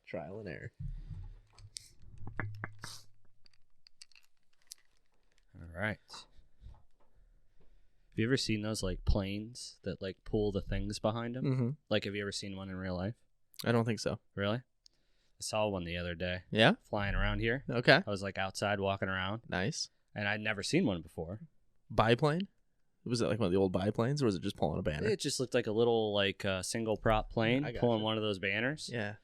Trial and error. All right. Have you ever seen those like planes that like pull the things behind them? Mm-hmm. Like, have you ever seen one in real life? I don't think so. Really? I saw one the other day. Yeah? Flying around here. Okay. I was like outside walking around, Nice. and I'd never seen one before. Biplane? Was it like one of the old biplanes, or was it just pulling a banner? It just looked like a little like single prop plane pulling one of those banners. Yeah.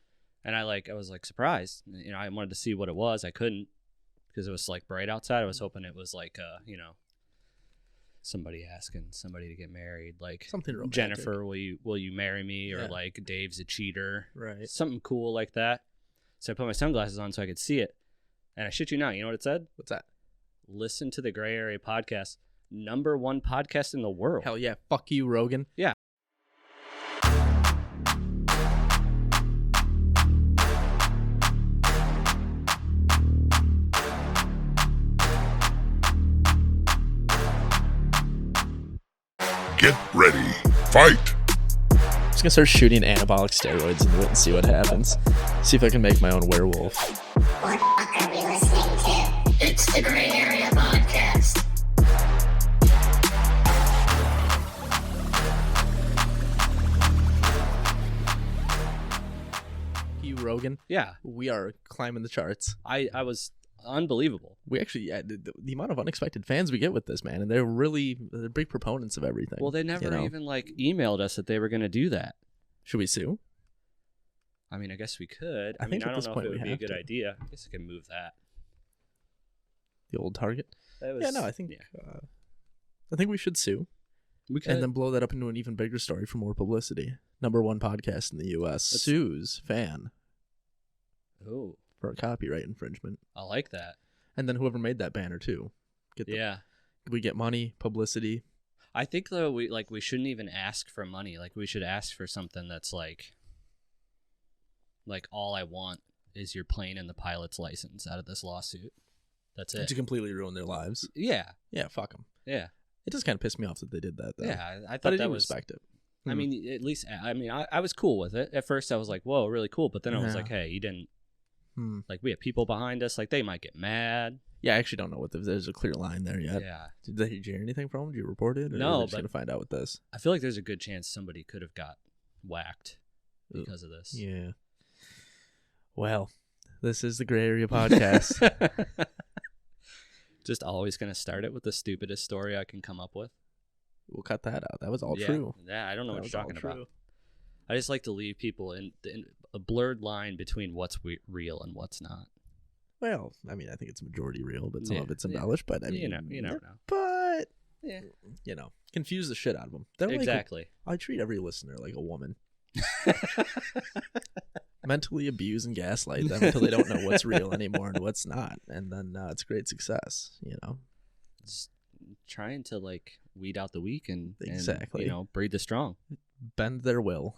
And I was like surprised. You know, I wanted to see what it was. I couldn't because it was like bright outside. I was hoping it was like somebody asking somebody to get married, like something romantic. Jennifer, will you marry me? Or like Dave's a cheater, right? Something cool like that. So I put my sunglasses on so I could see it, and I shit you not, you know what it said? What's that? Listen to the Gray Area Podcast, #1 podcast in the world. Hell yeah! Fuck you, Rogan. Yeah. Get ready. Fight! I'm just gonna start shooting anabolic steroids into it and see what happens. See if I can make my own werewolf. What are we listening to? It's the Gray Area Podcast. You, Rogan. Yeah. We are climbing the charts. I was unbelievable. We actually, the amount of unexpected fans we get with this, man, and they're big proponents of everything. Well, they never even like emailed us that they were going to do that. Should we sue? I mean, I guess we could. I think I at don't this know point if it would we be a have good to. idea. I guess I can move that. The old Target? That was, Yeah, no, I think we should sue. We could. And then blow that up into an even bigger story for more publicity. #1 podcast in the U.S. sues fan Oh, for a copyright infringement. I like that. And then whoever made that banner too. We get money, publicity. I think though we shouldn't even ask for money. Like we should ask for something that's like all I want is your plane and the pilot's license out of this lawsuit. That's it. To completely ruin their lives. Yeah. Yeah, fuck them. Yeah. It just kind of pissed me off that they did that though. Yeah, I But thought I that do was. respect it. I mean, at least I was cool with it. At first, I was like, "Whoa, really cool," but then I was like, "Hey, you didn't like we have people behind us. Like they might get mad." Yeah, I actually don't know what there's a clear line there yet. Yeah. Did you hear anything from them? Did you report it? Or No, are they just but gonna find out with this. I feel like there's a good chance somebody could have got whacked because of this. Yeah. Well, this is the Gray Area Podcast. Just always gonna start it with the stupidest story I can come up with. We'll cut that out. That was all true. Yeah, I don't know what That you're was all talking about. true. I just like to leave people in a blurred line between what's real and what's not. Well, I mean, I think it's majority real, but some Yeah, of it's embellished. But I mean, you never know. But Yeah, confuse the shit out of them. They're exactly. I treat every listener like a woman. Mentally abuse and gaslight them until they don't know what's real anymore and what's not, and then it's great success. Just trying to weed out the weak and Exactly. breed the strong. Bend their will,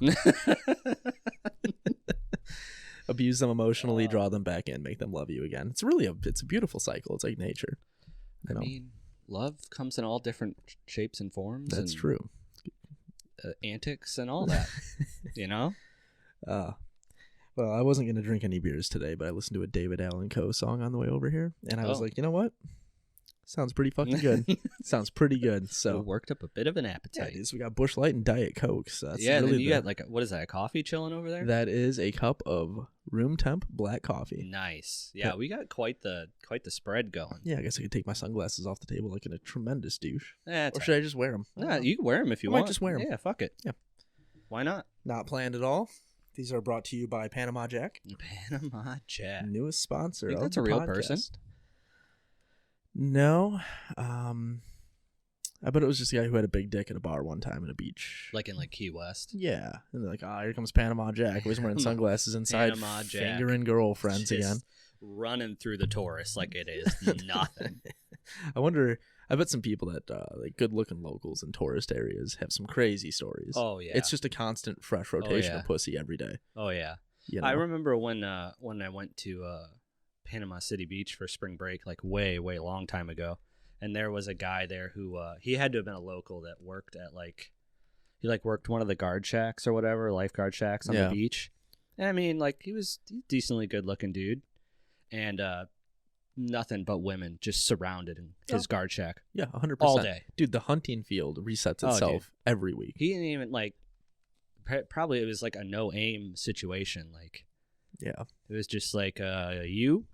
abuse them emotionally, draw them back in, make them love you again. It's really it's a beautiful cycle. It's like nature. I mean, love comes in all different shapes and forms. That's and, true. Antics and all that. Well, I wasn't going to drink any beers today, but I listened to a David Allen Coe song on the way over here, and I was like, you know what? Sounds pretty fucking good. Sounds pretty good. So it worked up a bit of an yeah, appetite. it is. We got Busch Light and Diet Coke. So that's Yeah, really then you got what is that? A coffee chilling over there? that is a cup of room temp black coffee. Nice. Yeah, we got quite the spread going. Yeah, I guess I could take my sunglasses off the table like in a tremendous douche. Or Or should I just wear them? Nah, you can wear them if you I might want. just wear 'em. Yeah, fuck it. Yeah. Why not? Not planned at all. These are brought to you by Panama Jack, Panama Jack. newest sponsor Think of that's the a real podcast. person? No. I bet it was just a guy who had a big dick at a bar one time in a beach. Like in Key West. Yeah. And they're like, here comes Panama Jack. He's wearing sunglasses inside, Panama Jack. fingering girlfriends Just again. running through the tourists like it is nothing. I bet some people that, good-looking locals in tourist areas have some crazy stories. Oh, yeah. It's just a constant fresh rotation yeah. of pussy every day. Oh, yeah. You know? I remember when I went to Panama City Beach for spring break, way, way long time ago. And there was a guy there who he had to have been a local that worked at he worked one of the guard shacks or whatever, lifeguard shacks on the beach. And I mean, like, he's a decently good-looking dude. And nothing but women just surrounded his guard shack. Yeah, 100%. All day. Dude, the hunting field resets itself every week. He didn't even, like, probably it was like a no-aim situation. Like, yeah. It was just like, you.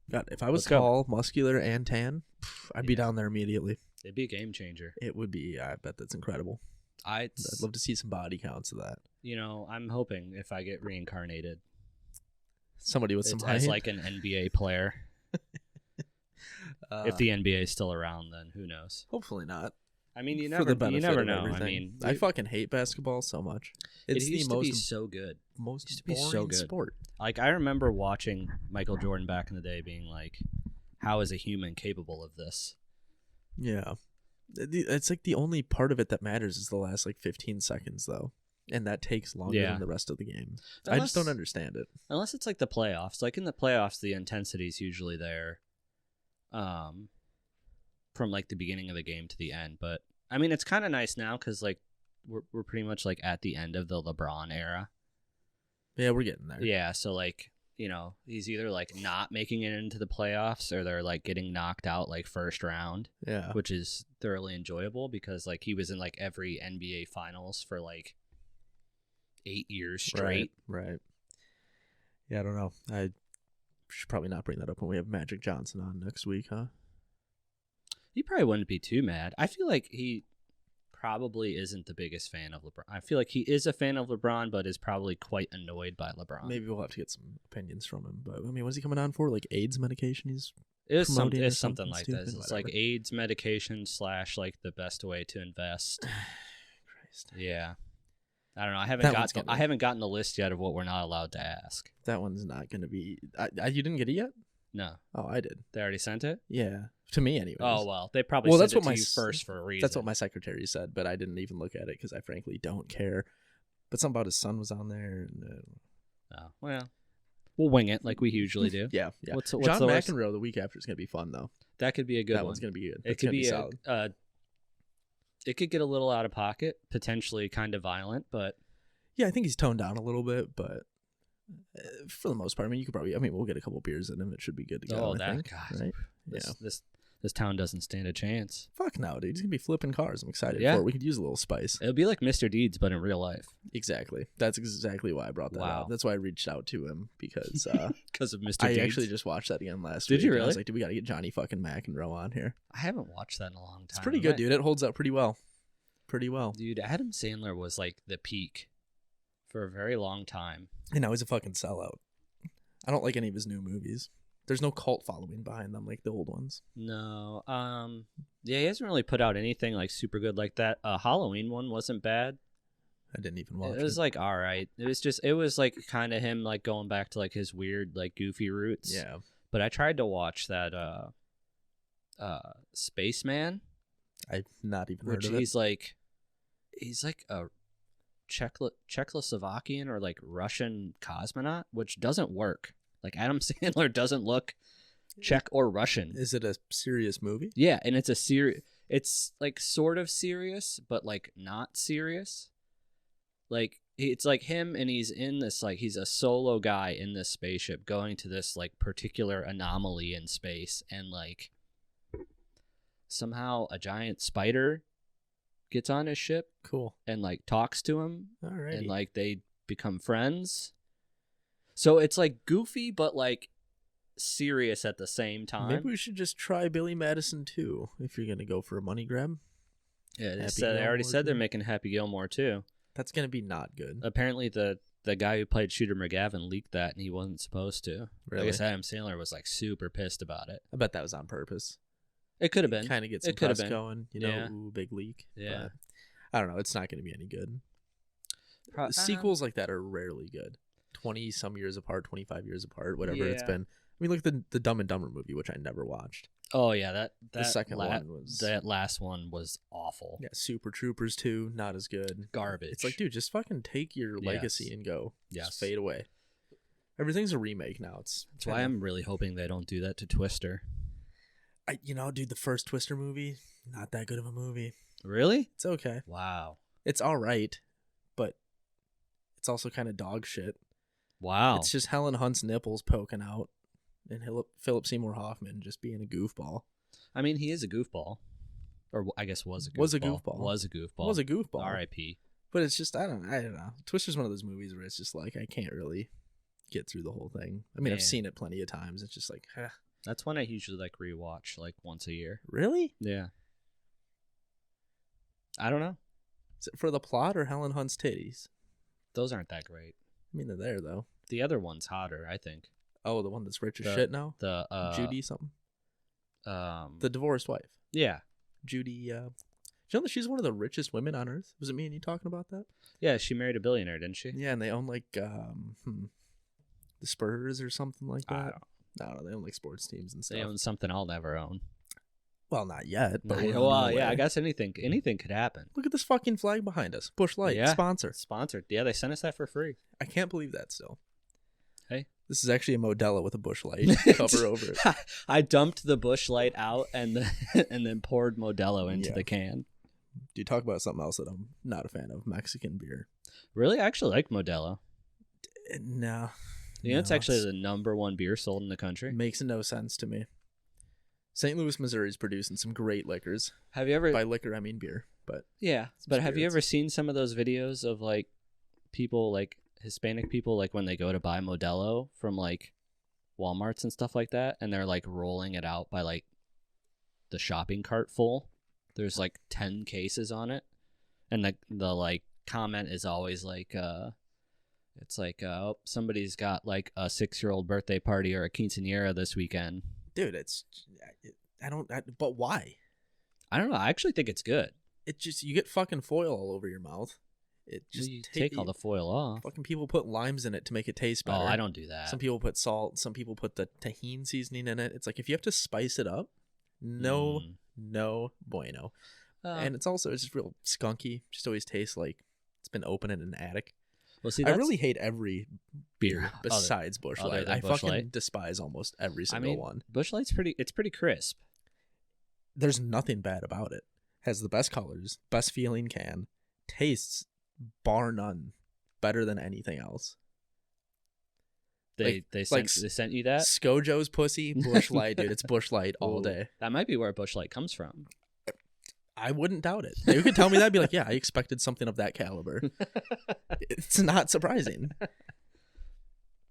God, if I was tall, muscular, and tan, I'd be down there immediately. It'd be a game changer. It would be. I bet that's incredible. I'd love to see some body counts of that. You know, I'm hoping if I get reincarnated, somebody with some height. As like an NBA player. If the NBA is still around, then who knows? Hopefully not. I mean, you never know. Everything. I mean, I fucking hate basketball so much. It's it used to be so good. Most boring sport. Like, I remember watching Michael Jordan back in the day, being like, "How is a human capable of this?" Yeah, it's like the only part of it that matters is the last like 15 seconds, though, and that takes longer than the rest of the game. I just don't understand it. Unless it's like the playoffs. Like in the playoffs, the intensity is usually there. From like the beginning of the game to the end, but I mean it's kind of nice now because like we're pretty much like at the end of the LeBron era. Yeah, we're getting there. Yeah, so like, you know, he's either like not making it into the playoffs or they're like getting knocked out like first round. Yeah, which is thoroughly enjoyable because like he was in like every NBA finals for like 8 years straight. Right. Yeah, I don't know. I should probably not bring that up when we have Magic Johnson on next week, huh? He probably wouldn't be too mad. I feel like he probably isn't the biggest fan of LeBron. I feel like he is a fan of LeBron, but is probably quite annoyed by LeBron. Maybe we'll have to get some opinions from him. But I mean, what's he coming on for? Like AIDS medication? He's it's something like that. It's whatever. Like AIDS medication / like the best way to invest. Christ. Yeah. I don't know. I haven't gotten the list yet of what we're not allowed to ask. That one's not going to be. You didn't get it yet? No. Oh, I did. They already sent it? Yeah. To me, anyways. Oh, well. They probably sent it to you first for a reason. That's what my secretary said, but I didn't even look at it because I frankly don't care. But something about his son was on there. And, oh, well. We'll wing it like we usually do. Yeah. What's John McEnroe the week after is going to be fun, though. That could be a good one. That one's going to be good. It could be solid. It could get a little out of pocket, potentially kind of violent, but... Yeah, I think he's toned down a little bit, but... for the most part, I mean, we'll get a couple beers in him. It should be good to go. Oh, God. Right? This town doesn't stand a chance. Fuck no, dude. He's going to be flipping cars. I'm excited for it. We could use a little spice. It'll be like Mr. Deeds, but in real life. Exactly. That's exactly why I brought that up. That's why I reached out to him, because... because of Mr. Deeds? I actually just watched that again last week. Did you really? I was like, dude, we got to get Johnny fucking McEnroe on here. I haven't watched that in a long time. It's pretty good, dude. It holds up pretty well. Dude, Adam Sandler was like the peak for a very long time. And now he's a fucking sellout. I don't like any of his new movies. There's no cult following behind them like the old ones. No. Yeah, he hasn't really put out anything like super good like that. Halloween one wasn't bad. I didn't even watch it. It was like all right. It was like kind of him like going back to like his weird like goofy roots. Yeah. But I tried to watch that Spaceman. I've not even heard of it. He's like a Czechoslovakian or like Russian cosmonaut, which doesn't work. Like Adam Sandler doesn't look Czech or Russian. Is it a serious movie? Yeah, and it's like sort of serious, but like not serious. Like it's like him and he's in this like he's a solo guy in this spaceship going to this like particular anomaly in space, and like somehow a giant spider gets on his ship. Cool. And like talks to him. Alrighty. And like they become friends. So it's like goofy but like serious at the same time. Maybe we should just try Billy Madison too if you're gonna go for a money grab. Yeah, they already said they're making Happy Gilmore too. That's gonna be not good. Apparently the guy who played Shooter McGavin leaked that and he wasn't supposed to. Really? I guess Adam Sandler was like super pissed about it. I bet that was on purpose. It could have been. Kind of get some press going, ooh, big leak. Yeah. But I don't know. It's not going to be any good. Sequels like that are rarely good. 20-some years apart, 25 years apart, whatever it's been. I mean, look at the Dumb and Dumber movie, which I never watched. Oh, yeah. That the second one was... That last one was awful. Yeah, Super Troopers 2, not as good. Garbage. It's like, dude, just fucking take your legacy and go. Yes. Just fade away. Everything's a remake now. That's why I'm really hoping they don't do that to Twister. Dude, the first Twister movie, not that good of a movie. Really? It's okay. Wow. It's all right, but It's also kind of dog shit. Wow. It's just Helen Hunt's nipples poking out, and Philip Seymour Hoffman just being a goofball. I mean, he is a goofball, or I guess was a goofball. Was a goofball. R.I.P. But it's just I don't know. Twister's one of those movies where it's just like I can't really get through the whole thing. I mean, I've seen it plenty of times. It's just like, That's one I usually like rewatch like once a year. Really? Yeah. I don't know. Is it for the plot or Helen Hunt's titties? Those aren't that great. I mean, they're there though. The other one's hotter, I think. Oh, the one that's rich as shit now? The Judy something? The The divorced wife. Yeah. Judy, do you know that she's one of the richest women on earth? Was it me and you talking about that? Yeah, she married a billionaire, didn't she? Yeah, and they own like the Spurs or something like that. I don't know. They own like sports teams and stuff. They own something I'll never own. Well, not yet. But yeah, I guess anything could happen. Look at this fucking flag behind us. Busch Light, sponsor. Sponsored. Yeah, they sent us that for free. I can't believe that still. Hey. This is actually a Modelo with a Busch Light cover over it. I dumped the Busch Light out and then poured Modelo into the can. Do you talk about something else that I'm not a fan of? Mexican beer. Really? I actually like Modelo. No. You know, it's actually the #1 beer sold in the country. Makes no sense to me. St. Louis, Missouri is producing some great liquors. Have you ever... By liquor, I mean beer. But have you ever seen some of those videos of like people, like Hispanic people, like when they go to buy Modelo from like Walmarts and stuff like that, and they're like rolling it out by like the shopping cart full? There's like 10 cases on it, and the like comment is always like it's like oh, somebody's got like a 6-year-old birthday party or a quinceañera this weekend. Dude, but why? I don't know. I actually think it's good. It just, you get fucking foil all over your mouth. It just you take all the foil off. Fucking people put limes in it to make it taste better. Oh, I don't do that. Some people put salt. Some people put the tahini seasoning in it. It's like if you have to spice it up, no bueno. And it's just real skunky. Just always tastes like it's been open in an attic. Well, see, I really hate every beer besides Busch Light. I Busch fucking Light? despise almost every single one. Busch Light's pretty crisp. There's nothing bad about it. Has the best colors, best feeling can, tastes bar none better than anything else. They sent you that? Skojo's pussy, Busch Light, dude. It's Busch Light all day. That might be where Busch Light comes from. I wouldn't doubt it. You could tell me that, I'd be like, yeah, I expected something of that caliber. It's not surprising.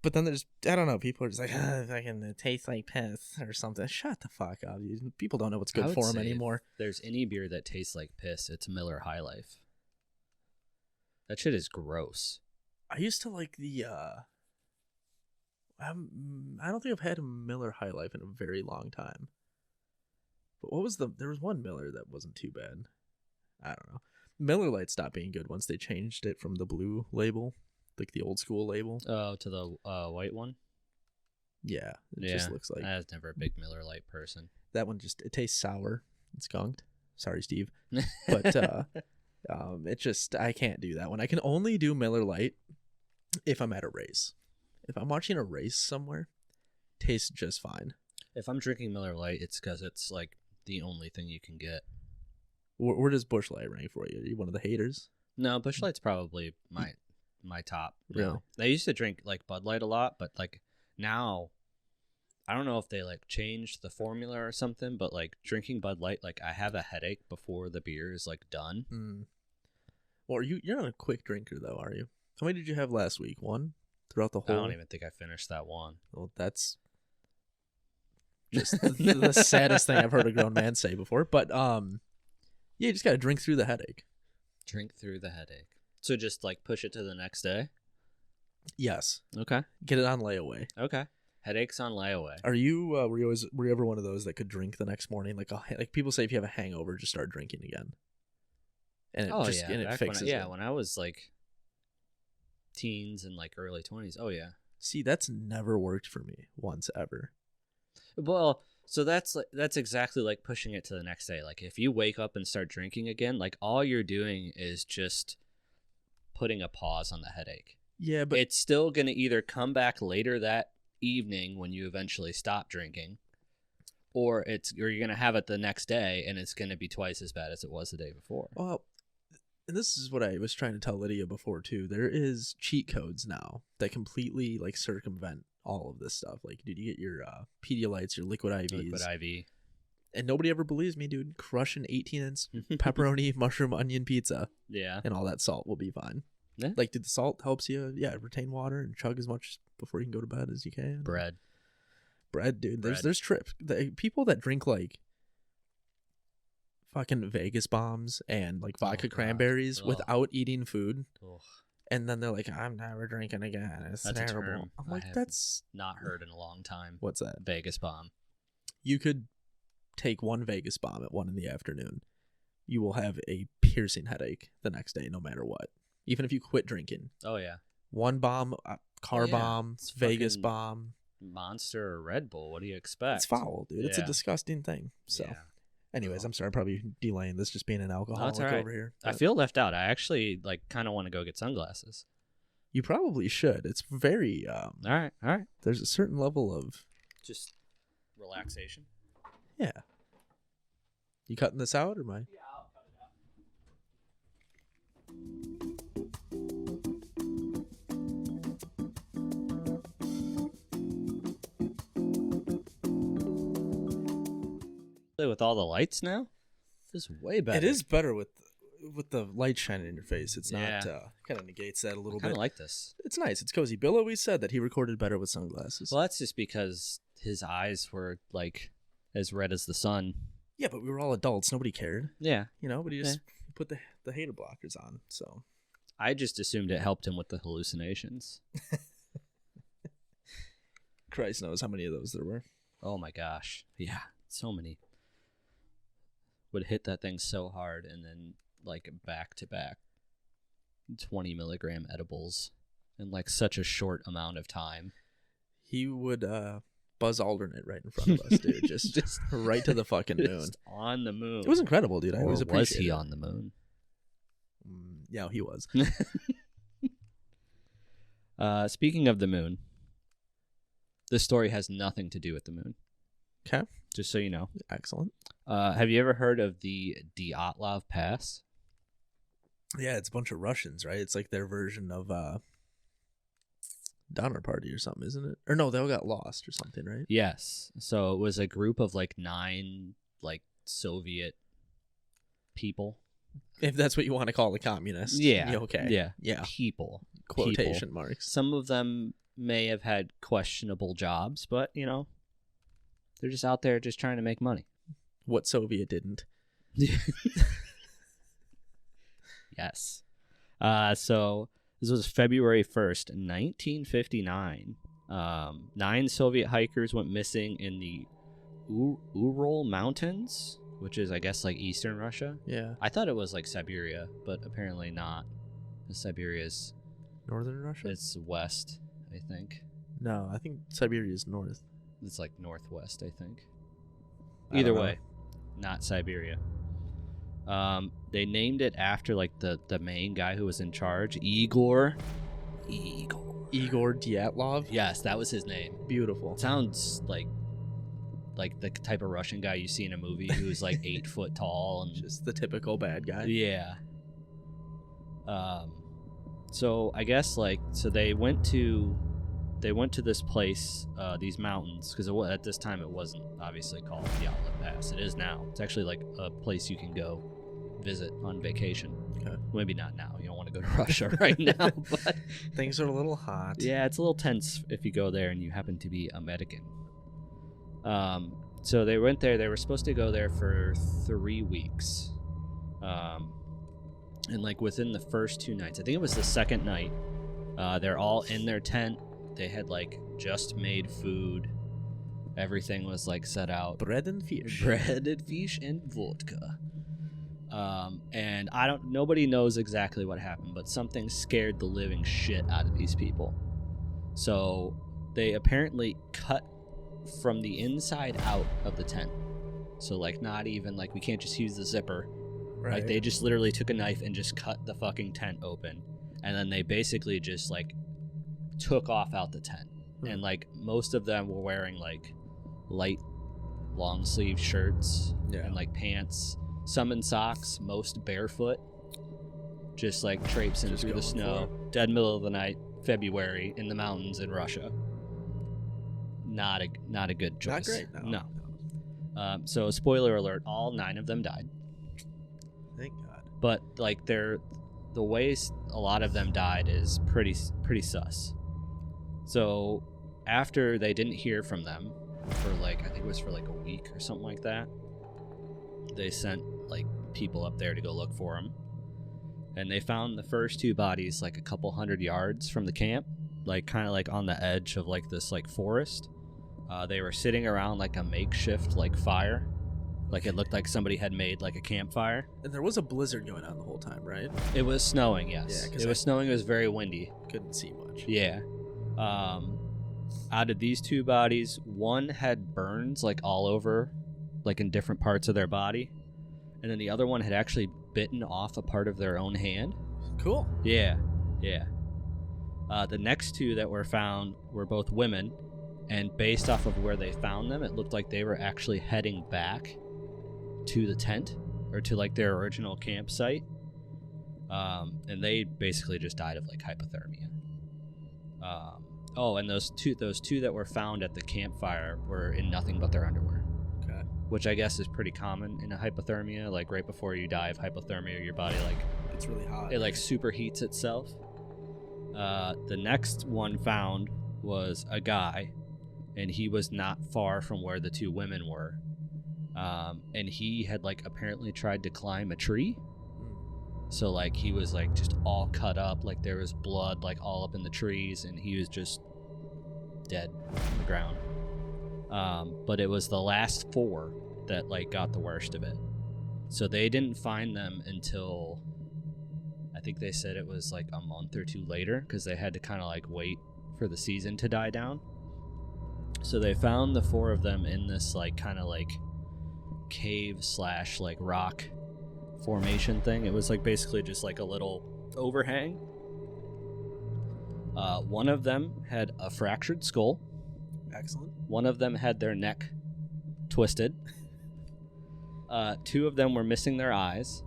But then there's, I don't know, people are just like, it tastes like piss or something. Shut the fuck up. People don't know what's good for them anymore. If there's any beer that tastes like piss, it's Miller High Life. That shit is gross. I used to like the, I don't think I've had a Miller High Life in a very long time. But there was one Miller that wasn't too bad. I don't know. Miller Lite stopped being good once they changed it from the blue label, like the old school label. Oh, to the white one? Yeah. It just looks like. I was never a big Miller Lite person. That one it tastes sour. It's skunked. Sorry, Steve. But it just, I can't do that one. I can only do Miller Lite if I'm at a race. If I'm watching a race somewhere, tastes just fine. If I'm drinking Miller Lite, it's because it's like the only thing you can get. Where does Busch Light rank for you? Are you one of the haters? No, Busch Light's probably my top. Really? I used to drink like Bud Light a lot, but like now, I don't know if they like changed the formula or something, but like drinking Bud Light, like I have a headache before the beer is like done. Well, you're not a quick drinker though, are you? How many did you have last week? One throughout the whole. I don't even think I finished that one. Well, that's just the saddest thing I've heard a grown man say before. But yeah, you just gotta drink through the headache. Drink through the headache. So just like push it to the next day. Yes. Okay. Get it on layaway. Okay. Headaches on layaway. Are you? Were you ever one of those that could drink the next morning? Like people say, if you have a hangover, just start drinking again. And it fixes it. When I was like teens and like early 20s. Oh yeah. See, that's never worked for me once ever. Well, so that's exactly like pushing it to the next day. Like if you wake up and start drinking again, like all you're doing is just putting a pause on the headache. Yeah, but it's still going to either come back later that evening when you eventually stop drinking, or you're going to have it the next day and it's going to be twice as bad as it was the day before. Well, And this is what I was trying to tell Lydia before too. There is cheat codes now that completely like circumvent all of this stuff. Like, dude, you get your Pedialytes, your liquid IVs. Liquid IV. And nobody ever believes me, dude. Crush an 18-inch pepperoni, mushroom, onion pizza. Yeah. And all that salt will be fine. Yeah. Like, dude, the salt helps you, retain water and chug as much before you can go to bed as you can. Bread, dude. Bread. There's trips. People that drink, like, fucking Vegas bombs and, like, vodka cranberries without eating food. Ugh. And then they're like, I'm never drinking again. It's That's terrible. a term I'm like, that's not heard in a long time. What's that? Vegas bomb. You could take one Vegas bomb at 1 p.m. You will have a piercing headache the next day, no matter what. Even if you quit drinking. Oh yeah. One bomb, car bomb, it's Vegas bomb, Monster or Red Bull. What do you expect? It's foul, dude. It's a Yeah. disgusting thing. So, Yeah. anyways, I'm sorry, I'm probably delaying this just being an alcoholic all right. over here. I but feel left out. I actually kind of want to go get sunglasses. you probably should. It's very. All right. There's a certain level of Just relaxation. yeah. You cutting this out or am I? Yeah, I'll cut it out. With all the lights now, this is way better. It is better with the light shining in your face. It's not Yeah. Kind of negates that a little kind bit. of like this. It's nice. It's cozy. Bill always said that he recorded better with sunglasses. Well, that's just because his eyes were like as red as the sun. Yeah, but we were all adults. Nobody cared. Yeah, But he just put the hater blockers on. So I just assumed it helped him with the hallucinations. Christ knows how many of those there were. Oh my gosh, yeah, so many. Would hit that thing so hard and then like back to back 20 milligram edibles in like such a short amount of time. He would Buzz Aldrin right in front of us, dude. Just right to the fucking moon. Just on the moon. It was incredible, dude. I Or always was appreciated he it. on the moon? Yeah, he was. Speaking of the moon, this story has nothing to do with the moon. Okay. Just so you know. Excellent. Have you ever heard of the Dyatlov Pass? Yeah, it's a bunch of Russians, right? It's like their version of Donner Party or something, isn't it? Or no, they all got lost or something, right? Yes. So it was a group of like 9 like Soviet people. If that's what you want to call the communists. Yeah. Okay. Yeah. People. Quotation marks. Some of them may have had questionable jobs, but they're just out there just trying to make money. What Soviet didn't? Yes. So this was February 1st, 1959. 9 Soviet hikers went missing in the Ural Mountains, which is, I guess, like eastern Russia. Yeah. I thought it was like Siberia, but apparently not. Siberia's Northern Russia? it's west, I think. No, I think Siberia is north. It's like northwest, I think. I Either don't know. way, not Siberia. They named it after like the main guy who was in charge, Igor. Igor Dyatlov? Yes, that was his name. Beautiful. Sounds like the type of Russian guy you see in a movie who's like 8 foot tall and Just the typical bad guy. yeah. So I guess they went to this place, these mountains, because at this time it wasn't obviously called Dyatlov Pass. It is now. It's actually like a place you can go visit on vacation. Okay. Maybe not now. You don't want to go to Russia right now, but Things are a little hot. yeah, it's a little tense if you go there and you happen to be American. So they went there. They were supposed to go there for 3 weeks. And like within the first 2 nights, I think it was the second night, they're all in their tent. They had like just made food. Everything was like set out. Bread and fish. Bread and fish and vodka. And nobody knows exactly what happened, but something scared the living shit out of these people. So they apparently cut from the inside out of the tent. So like not even like we can't just use the zipper. Right. Like they just literally took a knife and just cut the fucking tent open. And then they basically just like took off out the tent. And like most of them were wearing like light long sleeve shirts and like pants, some in socks, most barefoot. just like traipsing Just through the going snow, dead middle of the night, February in the mountains in Russia. Not a good choice. Not great. No. So spoiler alert: all 9 of them died. Thank God. But like the ways a lot of them died is pretty sus. So after they didn't hear from them for like, I think it was for like a week or something like that, they sent like people up there to go look for them, and they found the first 2 bodies like a couple hundred yards from the camp, like kind of like on the edge of like this like forest. They were sitting around like a makeshift like fire. Like it looked like somebody had made like a campfire. And there was a blizzard going on the whole time, right? It was snowing, yes. Yeah, 'cause it was snowing. It was very windy. Couldn't see much. Yeah. Out of these 2 bodies, one had burns like all over, like in different parts of their body, and then the other one had actually bitten off a part of their own hand. Cool. Yeah. The next 2 that were found were both women, and based off of where they found them, it looked like they were actually heading back to the tent or to like their original campsite, and they basically just died of like hypothermia. And those two that were found at the campfire were in nothing but their underwear. Okay. Which I guess is pretty common in a hypothermia. Like right before you die of hypothermia, your body like It's really hot. it like superheats itself. The next one found was a guy, and he was not far from where the 2 women were. And he had like apparently tried to climb a tree. So like he was like just all cut up, like there was blood like all up in the trees, and he was just dead on the ground. But it was the last 4 that like got the worst of it. So they didn't find them until I think they said it was like a month or 2 later, because they had to kind of like wait for the season to die down. So they found the 4 of them in this like kind of like cave / like rock formation thing. It was like basically just like a little overhang. One of them had a fractured skull. Excellent. One of them had their neck twisted. 2 of them were missing their eyes,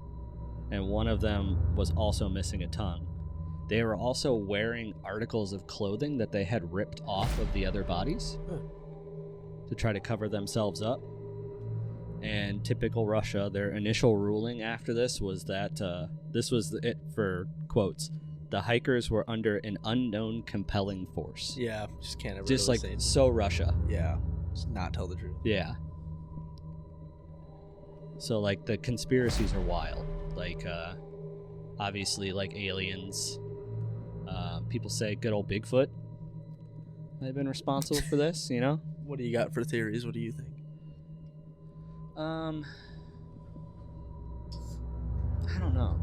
and one of them was also missing a tongue. They were also wearing articles of clothing that they had ripped off of the other bodies to try to cover themselves up. And typical Russia, their initial ruling after this was that this was it for quotes. The hikers were under an unknown compelling force. Yeah, just can't ever Just really like say. so Russia. Yeah, just not tell the truth. Yeah. So like the conspiracies are wild. Like obviously like aliens. People say good old Bigfoot might have been responsible for this, you know? What do you got for theories? What do you think? I don't know.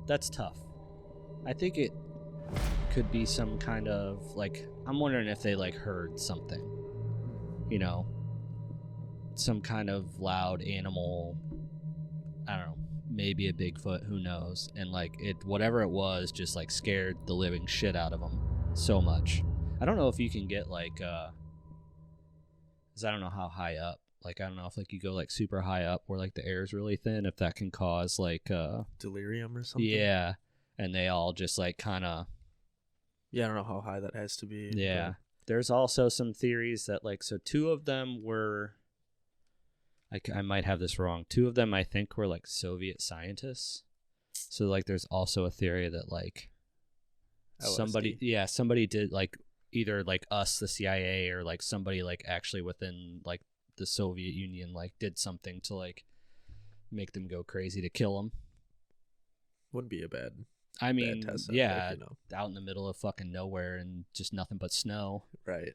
That's tough. I think it could be some kind of like, I'm wondering if they like heard something, you know, some kind of loud animal. I don't know, maybe a Bigfoot, who knows? And like it, whatever it was, just like scared the living shit out of them so much. I don't know if you can get like, 'cause I don't know how high up. Like, I don't know if like you go like super high up where like the air is really thin, if that can cause like Delirium or something? yeah, and they all just like kind of Yeah, I don't know how high that has to be. yeah. but- There's also some theories that like, so 2 of them were, I might have this wrong. 2 of them I think were like Soviet scientists. So like there's also a theory that like somebody did like either like us, the CIA, or like somebody like actually within like the Soviet Union like did something to like make them go crazy to kill them. Wouldn't be a bad. I mean, test subject, yeah, you know. out in the middle of fucking nowhere and just nothing but snow. Right.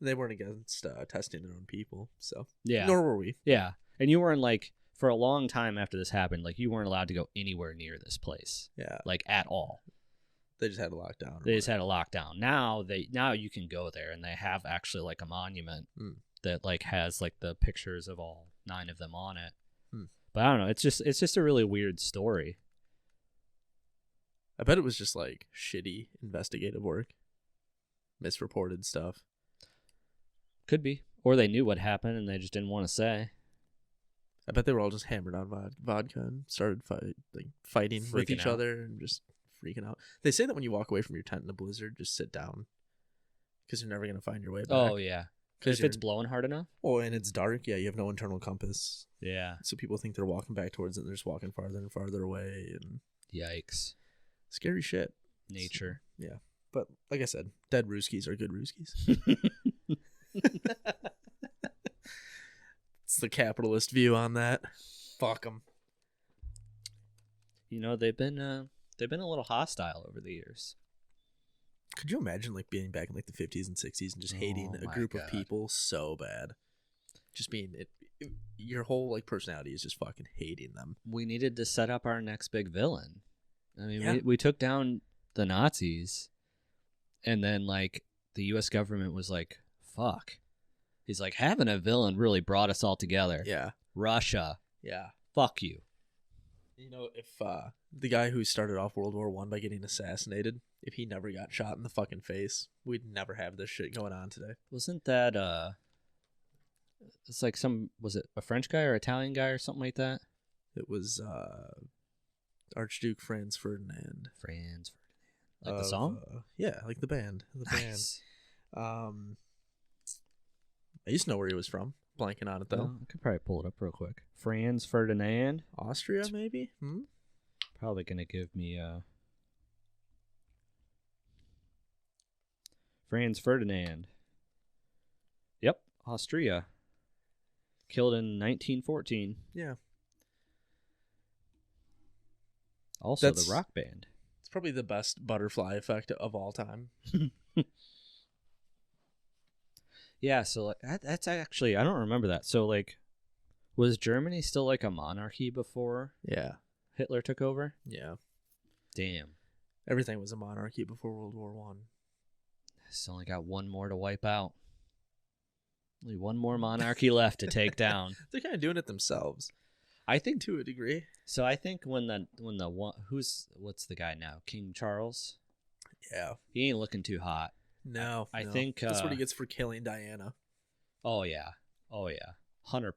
They weren't against testing their own people, so Yeah. nor were we. Yeah. And you weren't like, for a long time after this happened, like you weren't allowed to go anywhere near this place, Yeah, like at all. they just had a lockdown. They just had a lockdown. Now you can go there, and they have actually like a monument that like has like the pictures of all 9 of them on it. But I don't know. It's just a really weird story. I bet it was just like shitty investigative work, misreported stuff. Could be, or they knew what happened and they just didn't want to say. I bet they were all just hammered on vodka and started fighting with Freaking each out. other and just freaking out. They say that when you walk away from your tent in a blizzard, just sit down because you're never going to find your way back. Oh, yeah. Because If it's blowing hard enough? Oh, and it's dark. Yeah, you have no internal compass. Yeah. So people think they're walking back towards it and they're just walking farther and farther away. And Yikes. scary shit. Nature. Yeah. But like I said, dead Rooskies are good Rooskies. It's the capitalist view on that. Fuck them. You know, they've been a little hostile over the years. Could you imagine like being back in like the 50s and 60s and just hating Oh a my group God. of people so bad? Just being your whole like personality is just fucking hating them. We needed to set up our next big villain. I mean, Yeah. we took down the Nazis, and then like the U.S. government was like, "Fuck." He's like, having a villain really brought us all together. Yeah. Russia, Yeah. fuck you. You know, if the guy who started off World War I by getting assassinated, if he never got shot in the fucking face, we'd never have this shit going on today. Wasn't that it's like was it a French guy or Italian guy or something like that? It was Archduke Franz Ferdinand. Franz Ferdinand. Like the song? Yeah, like the band. Nice. I used to know where he was from. Blanking on it though. I could probably pull it up real quick. Franz Ferdinand. Austria, maybe? Probably gonna give me Franz Ferdinand. Yep, Austria. Killed in 1914. Yeah. Also That's- the rock band. It's probably the best butterfly effect of all time. Yeah, so like that's actually I don't remember that. So like was Germany still like a monarchy before Yeah. Hitler took over? Yeah. Damn. Everything was a monarchy before World War One. Still only got one more to wipe out. Only one more monarchy left to take down. They're kind of doing it themselves I think to a degree. so. I think when the one what's the guy now? King Charles. Yeah. He ain't looking too hot. No. I no. think, that's what he gets for killing Diana. Oh yeah, 100%.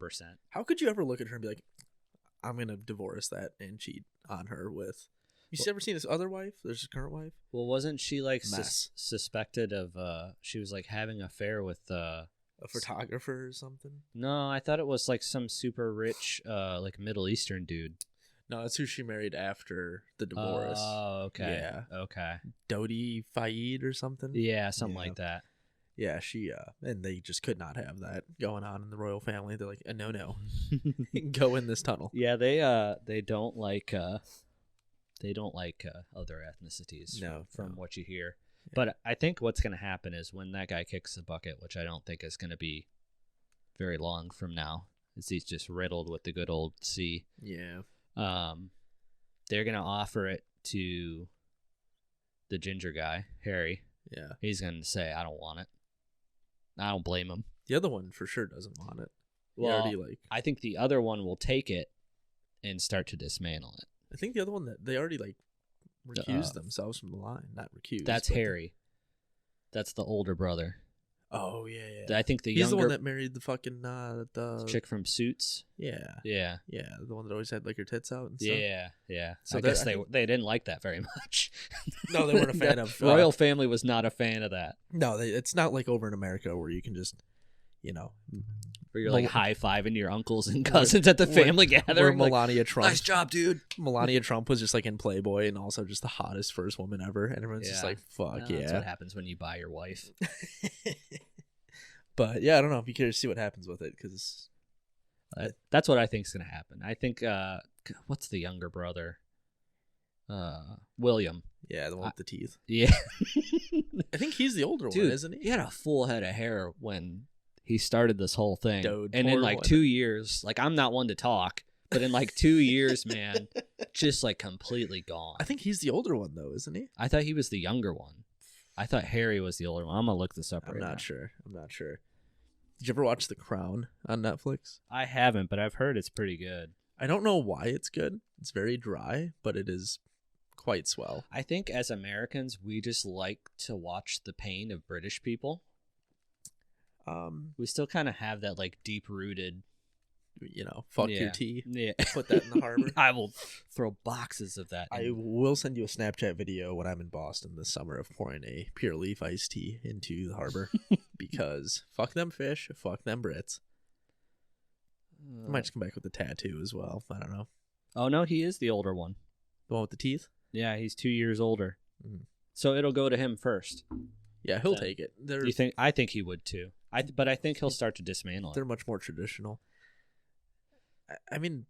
How could you ever look at her and be like, I'm going to divorce that and cheat on her with... You ever seen his other wife? There's his current wife? Well, wasn't she like Mess. suspected of? She was like having an affair with. A photographer or something? No, I thought it was like some super rich, like Middle Eastern dude. No, that's who she married after the divorce. Oh, okay. Yeah. Okay. Dodi Fayed or something? Yeah, something Yeah. like that. Yeah, she, and they just could not have that going on in the royal family. They're like, no. Go in this tunnel. Yeah, they don't like other ethnicities. No, from no. what you hear. But I think what's going to happen is when that guy kicks the bucket, which I don't think is going to be very long from now, is he's just riddled with the good old C. Yeah. They're going to offer it to the ginger guy, Harry. Yeah. He's going to say, I don't want it. I don't blame him. The other one for sure doesn't want it. He Well, already, like, I think the other one will take it and start to dismantle it. I think the other one that they already, like, recused themselves from the line. Not recused. That's but Harry. That's the older brother. Oh, yeah. I think the He's younger the one that married the fucking, the chick from Suits. Yeah. Yeah. Yeah, the one that always had, like, her tits out and stuff. Yeah. So I guess I they didn't like that very much. No, they weren't a fan The of... royal family was not a fan of that. No, it's not like over in America where you can just, Where you're like Mel- high-fiving your uncles and cousins at the family where gathering. Like, Melania Trump... nice job, dude. Melania Trump was just, like, in Playboy and also just the hottest first woman ever. And everyone's just Yeah. like, fuck, Well, That's yeah. what happens when you buy your wife. But, yeah, I don't know. I'd be curious to see what happens with it, because... That's what I think is going to happen. I think, what's the younger brother? William. Yeah, the one with the teeth. Yeah. I think he's the older Dude, one, isn't he? he had a full head of hair when he started this whole thing. Dude, and in poor like one. 2 years, like I'm not one to talk, but in like 2 years, man, just like completely gone. I think he's the older one, though, isn't he? I thought he was the younger one. I thought Harry was the older one. I'm going to look this up I'm right now. not sure. Did you ever watch The Crown on Netflix? I haven't, but I've heard it's pretty good. I don't know why it's good. It's very dry, but it is quite swell. I think as Americans, we just like to watch the pain of British people. We still kind of have that like deep-rooted fuck Yeah. your tea. Yeah. Put that in the harbor. I will throw boxes of that. I will send you a Snapchat video when I'm in Boston this summer of pouring a pure leaf iced tea into the harbor because fuck them fish, fuck them Brits. I might just come back with a tattoo as well. I don't know. Oh, no, he is the older one. The one with the teeth? Yeah, he's 2 years older. Mm. So it'll go to him first. Yeah, he'll Then- take it. You think? I think he would too. But I think he'll start to dismantle They're it. much more traditional. I mean,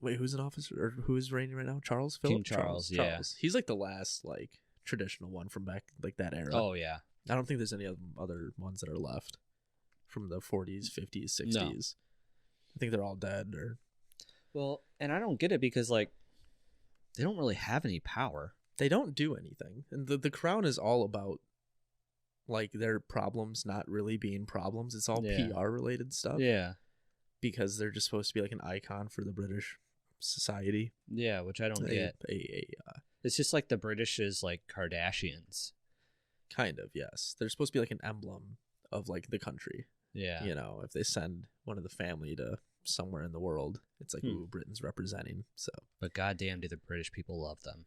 wait, who's in office or who is reigning right now? Charles? King Philip? Charles, yeah. He's like the last like traditional one from back like that era. Oh yeah. I don't think there's any other ones that are left from the 40s, 50s, 60s. No. I think they're all dead or Well, and I don't get it because like they don't really have any power. they don't do anything. And the crown is all about like their problems not really being problems. It's all Yeah. PR related stuff. Yeah. Because they're just supposed to be like an icon for the British society. Yeah, which I don't get. It's just like the British is like Kardashians. Kind of, yes. They're supposed to be like an emblem of like the country. Yeah. If they send one of the family to somewhere in the world, it's like, ooh, Britain's representing. So, But goddamn, do the British people love them?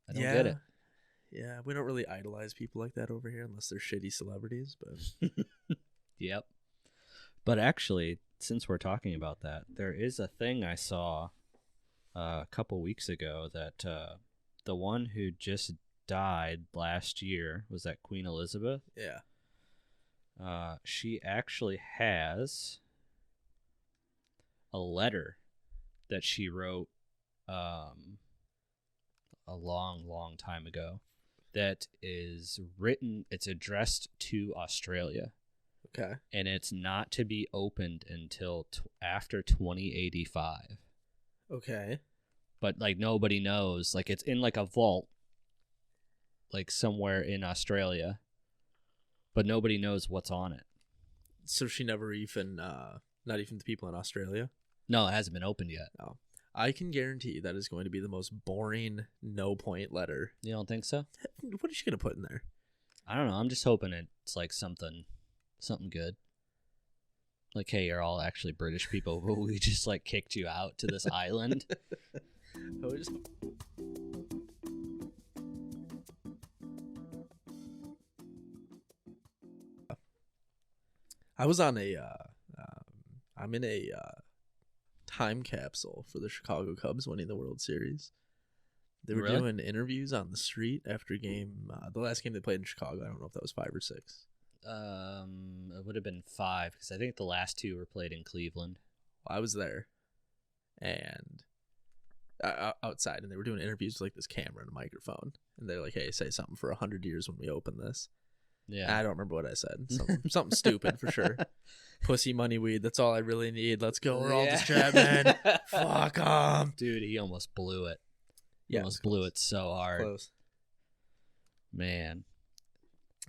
I don't get it. Yeah, we don't really idolize people like that over here unless they're shitty celebrities. But Yep. But actually, since we're talking about that, there is a thing I saw a couple weeks ago that the one who just died last year, was that Queen Elizabeth? yeah, She actually has a letter that she wrote a long, long time ago that is written, it's addressed to Australia. okay, And it's not to be opened until after 2085. okay. But like nobody knows. Like it's in like a vault, like somewhere in Australia, but nobody knows what's on it. So she never even, not even the people in Australia. No, it hasn't been opened yet. No, I can guarantee that is going to be the most boring, no point letter. You don't think so? What is she gonna put in there? I don't know. I'm just hoping it's like something good. Like, hey, you're all actually British people, but we just like kicked you out to this island. I was on I'm in a time capsule for the Chicago Cubs winning the World Series. They were Really? doing interviews on the street after game. The last game they played in Chicago, I don't know if that was 5 or 6. It would have been 5 because I think the last 2 were played in Cleveland. I was there, and outside, and they were doing interviews with like this camera and a microphone, and they're like, "Hey, say something for 100 years when we open this." Yeah. I don't remember what I said. Something stupid for sure. Pussy, money, weed. That's all I really need. Let's go. We're all just jabbing. Fuck 'em. Dude, he almost blew it. He Yeah, almost blew it so hard. Close. Man.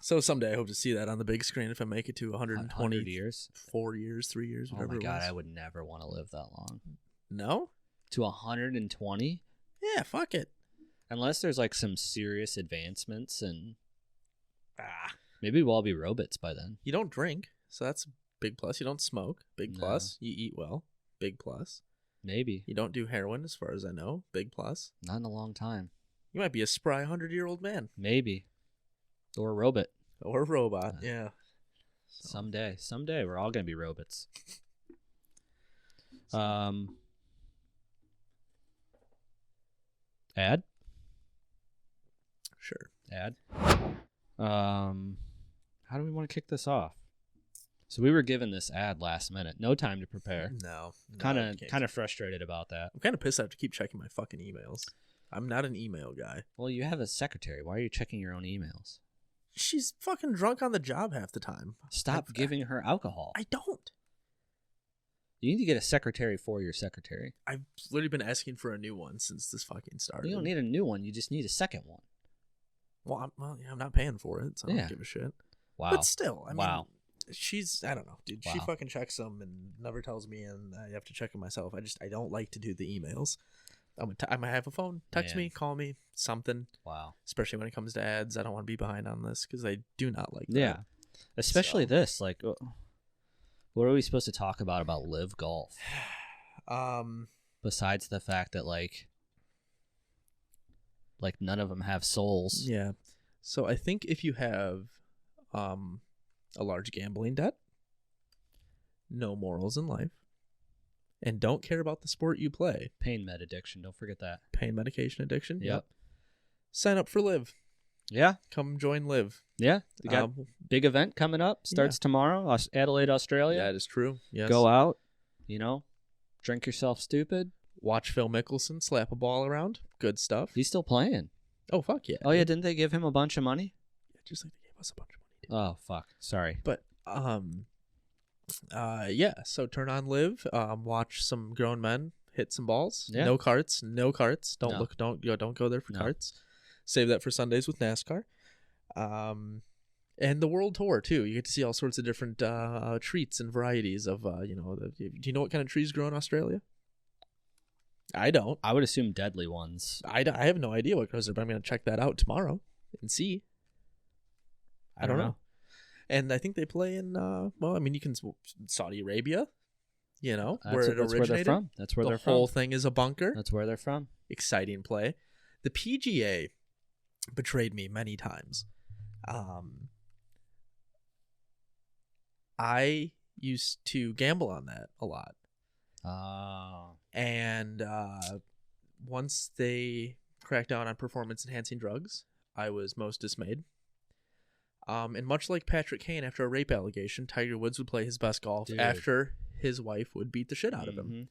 So someday I hope to see that on the big screen if I make it to 100 120 years? 4 years, 3 years, Oh whatever my it god, was. I would never want to live that long. No? To 120? Yeah, fuck it. Unless there's like some serious advancements and Ah. maybe we'll all be robots by then. You don't drink, so that's a big plus. You don't smoke. Big No. plus. You eat well. Big plus. Maybe. You don't do heroin, as far as I know. Big plus. Not in a long time. You might be a spry 100-year-old man. Maybe. Or a robot. Or a robot, yeah. Someday. Someday we're all going to be robots. Ad? Sure. Ad. How do we want to kick this off? So we were given this ad last minute. No time to prepare. No. Kind I can't. of frustrated about that. I'm kind of pissed I have to keep checking my fucking emails. I'm not an email guy. Well, you have a secretary. Why are you checking your own emails? She's fucking drunk on the job half the time. Stop giving her alcohol. I don't. You need to get a secretary for your secretary. I've literally been asking for a new one since this fucking started. You don't need a new one. You just need a second one. Well, I'm not paying for it, so I Yeah. don't give a shit. Wow. But still, I mean, Wow. she's, I don't know, dude. She Wow. fucking checks them and never tells me, and I have to check them myself. I don't like to do the emails. I might have a phone. Text Man. me, call me, something. Wow. Especially when it comes to ads. I don't want to be behind on this because I do not like that. Yeah. Especially So- this. Like, What are we supposed to talk about Liv Golf? Besides the fact that like none of them have souls. Yeah. So I think if you have a large gambling debt, no morals in life, and don't care about the sport you play, Pain med addiction, don't forget that. pain medication addiction, Yep. sign up for Liv. Yeah. Come join Liv. Yeah. We got big event coming up. Starts tomorrow. Adelaide, Australia. That is true. Yes. Go out, drink yourself stupid. Watch Phil Mickelson slap a ball around. Good stuff. He's still playing. Oh, fuck yeah. Oh, yeah. Didn't they give him a bunch of money? Yeah, just like they gave us a bunch of money. Too. Oh, fuck. Sorry. But, yeah. So turn on Liv. Watch some grown men hit some balls. Yeah. No carts. Don't No. Don't go there for No. carts. Save that for Sundays with NASCAR. And the World Tour too. You get to see all sorts of different treats and varieties of do you know what kind of trees grow in Australia? I don't. I would assume deadly ones. I have no idea what grows there, but I'm going to check that out tomorrow and see. I don't know. And I think they play in you can Saudi Arabia, That's where it where they're originated. from. That's where The they're whole from. thing is a bunker. That's where they're from. Exciting play. The PGA betrayed me many times. I used to gamble on that a lot. Oh. And once they cracked down on performance-enhancing drugs, I was most dismayed. And much like Patrick Kane after a rape allegation, Tiger Woods would play his best golf Dude. after his wife would beat the shit out of him. Mhm.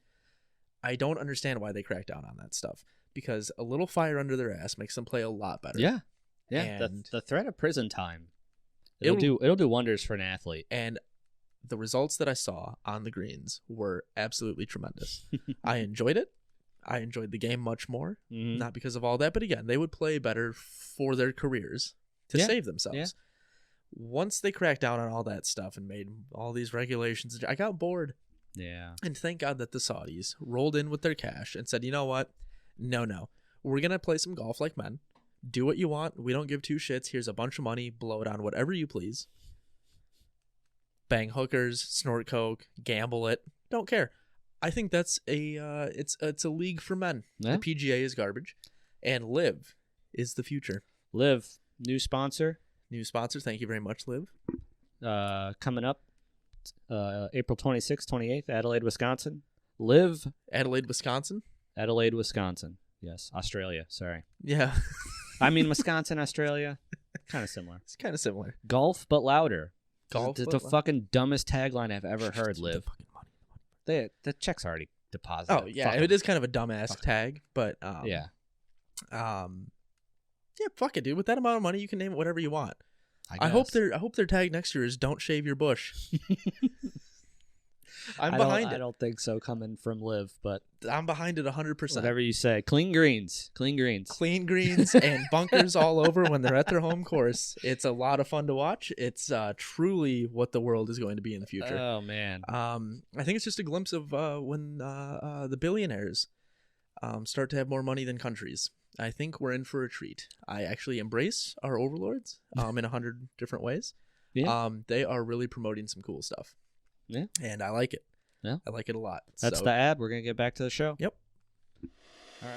I don't understand why they crack down on that stuff, because a little fire under their ass makes them play a lot better. Yeah. Yeah. And The threat of prison time. It'll do wonders for an athlete. And the results that I saw on the greens were absolutely tremendous. I enjoyed it. I enjoyed the game much more, Mhm. not because of all that, but again, they would play better for their careers to Yeah. save themselves. Yeah. Once they cracked down on all that stuff and made all these regulations, I got bored. Yeah. And thank God that the Saudis rolled in with their cash and said, you know what? No. We're going to play some golf like men. Do what you want. We don't give two shits. Here's a bunch of money. Blow it on whatever you please. Bang hookers, snort coke, gamble it. Don't care. I think that's it's a league for men. Yeah. The PGA is garbage. And Liv is the future. Liv, new sponsor. New sponsor. Thank you very much, Liv. Coming up April 26th, 28th, Adelaide, Wisconsin. Liv, Adelaide, Wisconsin. Adelaide, Wisconsin. Yes, Australia. Sorry. Yeah. I mean, Wisconsin, Australia. Kind of similar. It's kind of similar. Golf, but louder. Golf, It's but the louder. fucking dumbest tagline I've ever heard, The Liv. fucking money. The check's already deposited. Oh yeah, Fuck 'em. it is kind of a dumbass Fuck 'em. tag, but Yeah. yeah, fuck it, dude. With that amount of money, you can name it whatever you want. I hope guess. their tag next year is "Don't shave your bush." I'm I behind it. don't think so coming from Liv, but I'm behind it 100%. whatever you say. Clean greens. Clean greens. Clean greens and bunkers all over when they're at their home course. It's a lot of fun to watch. It's truly what the world is going to be in the future. Oh, man. I think it's just a glimpse of when the billionaires start to have more money than countries. I think we're in for a treat. I actually embrace our overlords in 100 different ways. Yeah. They are really promoting some cool stuff. Yeah. And I like it. Yeah. I like it a lot. That's So, the ad. We're going to get back to the show. Yep. All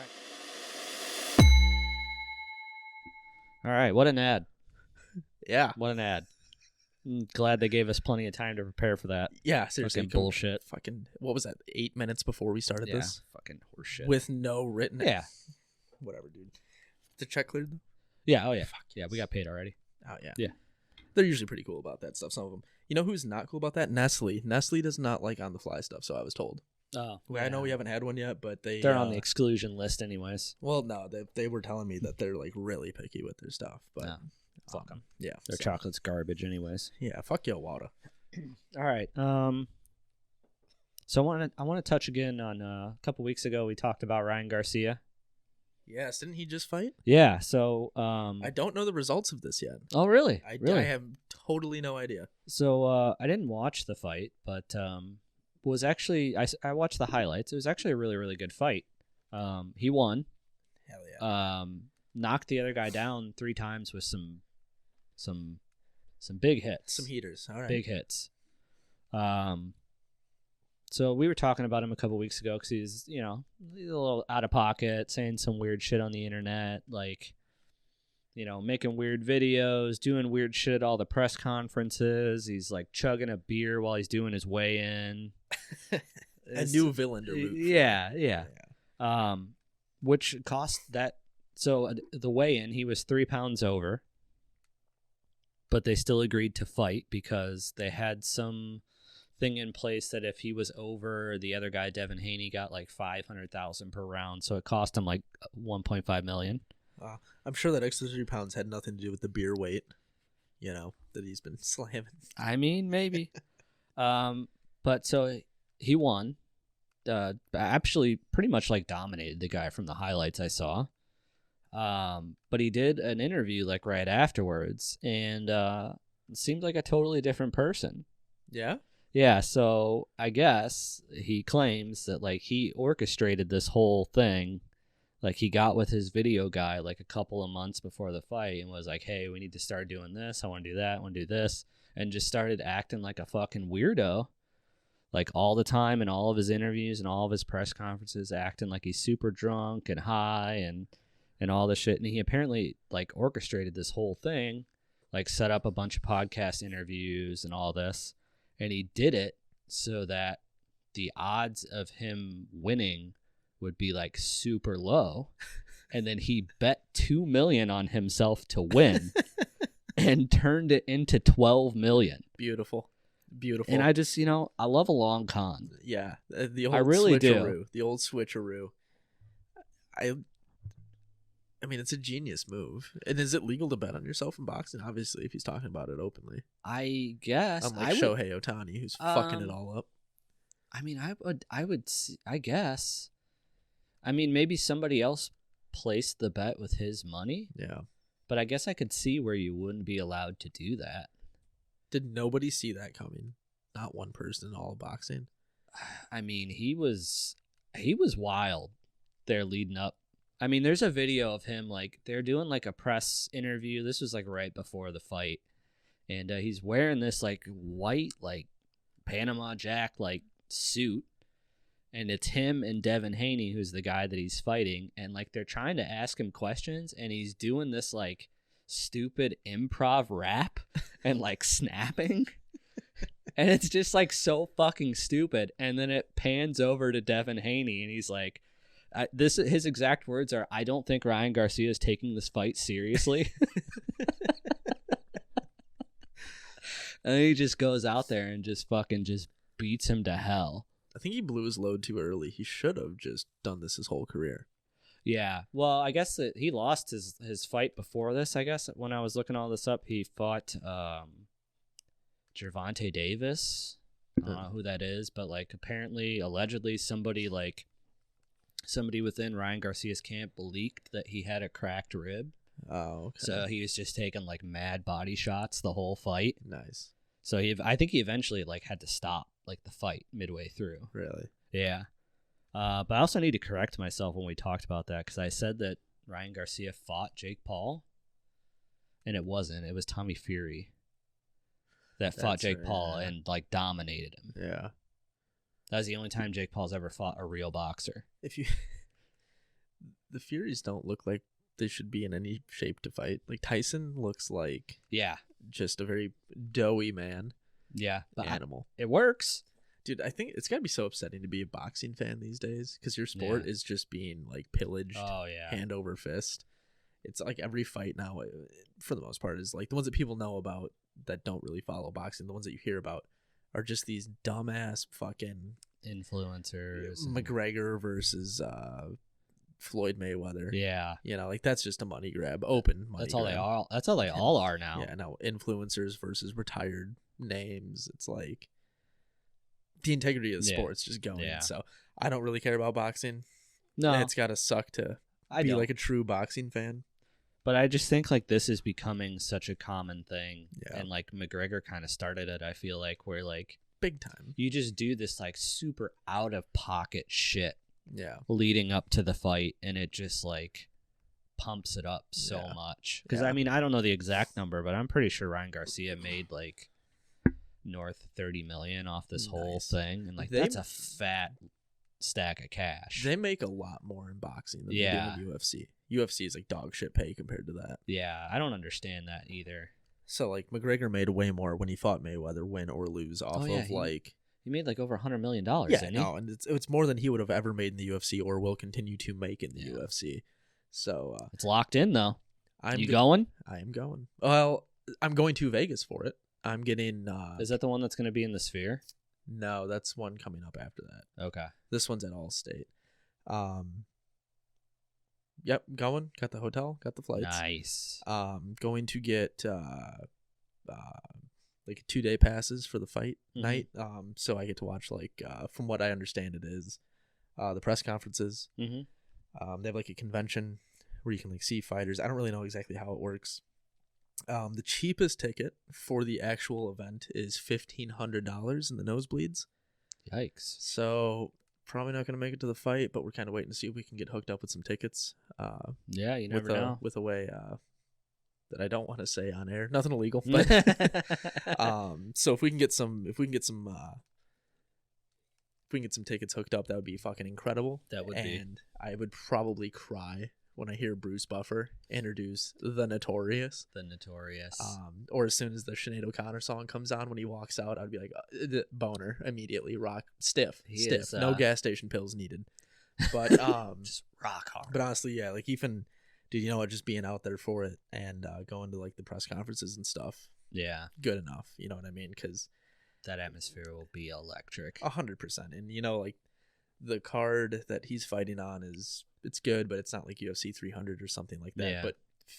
right. What an ad. Yeah. What an ad. I'm glad they gave us plenty of time to prepare for that. Yeah, seriously. Fucking bullshit. Fucking, what was that, 8 minutes before we started Yeah. this? Fucking horseshit. With no written... Yeah. Whatever, dude. The check cleared? Yeah. Oh, yeah. Fuck Yeah, we got paid already. Oh, yeah. Yeah. They're usually pretty cool about that stuff, some of them. You know who's not cool about that? Nestle. Nestle does not like on-the-fly stuff, so I was told. Oh. I know we haven't had one yet, but They're on the exclusion list anyways. Well, no, they were telling me that they're like really picky with their stuff, but No, fuck 'em. Yeah, Their so- chocolate's garbage anyways. Yeah, fuck yo, water. All right. So I want to touch again on a couple weeks ago we talked about Ryan Garcia. Yes, didn't he just fight? Yeah. So I don't know the results of this yet. Oh really? I Really? have totally no idea. So I didn't watch the fight, but was actually I watched the highlights. It was actually a really really good fight. He won. Hell yeah. Knocked the other guy down 3 times with some big hits. Some heaters. All right. Big hits. So we were talking about him a couple weeks ago because he's a little out of pocket, saying some weird shit on the internet, like, making weird videos, doing weird shit at all the press conferences. He's like chugging a beer while he's doing his weigh-in. A new villain to root for. Yeah. Which cost that. So the weigh-in, he was 3 pounds over, but they still agreed to fight because they had some thing in place that if he was over, the other guy, Devin Haney, got like $500,000 per round. So it cost him like $1.5 million. I'm sure that extra 3 pounds had nothing to do with the beer weight, that he's been slamming. I mean, maybe. But so he won. Actually, pretty much like dominated the guy from the highlights I saw. But he did an interview like right afterwards, and it seemed like a totally different person. Yeah? Yeah, so I guess he claims that like he orchestrated this whole thing. Like he got with his video guy like a couple of months before the fight and was like, hey, we need to start doing this. I want to do that. I want to do this. And just started acting like a fucking weirdo. Like all the time in all of his interviews and all of his press conferences, acting like he's super drunk and high and all this shit. And he apparently like orchestrated this whole thing, like set up a bunch of podcast interviews and all this. And he did it so that the odds of him winning would be like super low. And then he bet $2 million on himself to win and turned it into $12 million. Beautiful. And I just, I love a long con. Yeah. The old I really switcheroo. do. The old switcheroo. I mean, it's a genius move. And is it legal to bet on yourself in boxing? Obviously, if he's talking about it openly. I guess. Unlike Shohei Ohtani, who's fucking it all up. I mean, I guess. I mean, maybe somebody else placed the bet with his money. Yeah. But I guess I could see where you wouldn't be allowed to do that. Did nobody see that coming? Not one person in all of boxing. I mean, he was wild there leading up. I mean, there's a video of him, like, they're doing, like, a press interview. This was, like, right before the fight. And he's wearing this, like, white, like, Panama Jack, like, suit. And it's him and Devin Haney, who's the guy that he's fighting. And, like, they're trying to ask him questions. And he's doing this, like, stupid improv rap and, like, snapping. And it's just, like, so fucking stupid. And then it pans over to Devin Haney. And he's like, his exact words are, I don't think Ryan Garcia is taking this fight seriously. And he just goes out there and just fucking just beats him to hell. I think he blew his load too early. He should have just done this his whole career. Yeah. Well, I guess that he lost his fight before this, I guess. When I was looking all this up, he fought Gervonta Davis. I don't know who that is, but like apparently, allegedly, somebody within Ryan Garcia's camp leaked that he had a cracked rib. Oh, okay. So he was just taking like mad body shots the whole fight. Nice. So I think he eventually like had to stop like the fight midway through. Really? Yeah. But I also need to correct myself when we talked about that because I said that Ryan Garcia fought Jake Paul, and it wasn't. It was Tommy Fury that fought Jake Paul and like dominated him. Yeah. That was the only time Jake Paul's ever fought a real boxer. The Furies don't look like they should be in any shape to fight. Like Tyson looks like just a very doughy man. Yeah, but animal. It works. Dude, I think it's got to be so upsetting to be a boxing fan these days because your sport is just being like pillaged hand over fist. It's like every fight now, for the most part, is like the ones that people know about that don't really follow boxing. The ones that you hear about are just these dumbass fucking influencers. McGregor versus Floyd Mayweather. Yeah. Like that's just a money grab. Open money That's all grab. they are. That's all they all are now. Yeah, now influencers versus retired names. It's like the integrity of the sport's just going. Yeah. So I don't really care about boxing. No. It's got to suck to be like a true boxing fan. But I just think like this is becoming such a common thing. Yeah. And like McGregor kind of started it, I feel like, where like big time. You just do this like super out of pocket shit. Yeah. Leading up to the fight, and it just like pumps it up so much. Because I mean, I don't know the exact number, but I'm pretty sure Ryan Garcia made like north 30 million off this whole Nice. thing, and like They- that's a fat stack of cash. They make a lot more in boxing than Yeah. they do in UFC. UFC is like dog shit pay compared to that. Yeah, I don't understand that either. So like McGregor made way more when he fought Mayweather, win or lose, off yeah, of like He made like over $100 million, yeah, didn't he? no, and it's more than he would have ever made in the UFC or will continue to make in the Yeah. UFC. So It's locked in though. I'm You go- going? I am going. Well, I'm going to Vegas for it. I'm getting. Is that the one that's going to be in the Sphere? No, that's one coming up after that. Okay. This one's at Allstate. Yep, going. Got the hotel. Got the flights. Nice. Going to get like 2-day passes for the fight Mhm. night. So I get to watch like from what I understand it is the press conferences. Mm-hmm. They have like a convention where you can like see fighters. I don't really know exactly how it works. The cheapest ticket for the actual event is $1,500 in the nosebleeds. Yikes. So probably not going to make it to the fight, but we're kind of waiting to see if we can get hooked up with some tickets. Yeah, you never know. With a way that I don't want to say on air. Nothing illegal, but so if we can get some tickets hooked up, that would be fucking incredible. That would be. And I would probably cry when I hear Bruce Buffer introduce the Notorious. The Notorious. Or as soon as the Sinead O'Connor song comes on when he walks out, I'd be like, boner immediately, rock, stiff. Is, no gas station pills needed. But just rock hard. but honestly, yeah, like even, dude, you know what, just being out there for it and going to like the press conferences and stuff, Yeah, good enough. You know what I mean? Because that atmosphere will be electric. 100%. And you know, like the card that he's fighting on it's good, but it's not like UFC 300 or something like that. Yeah. But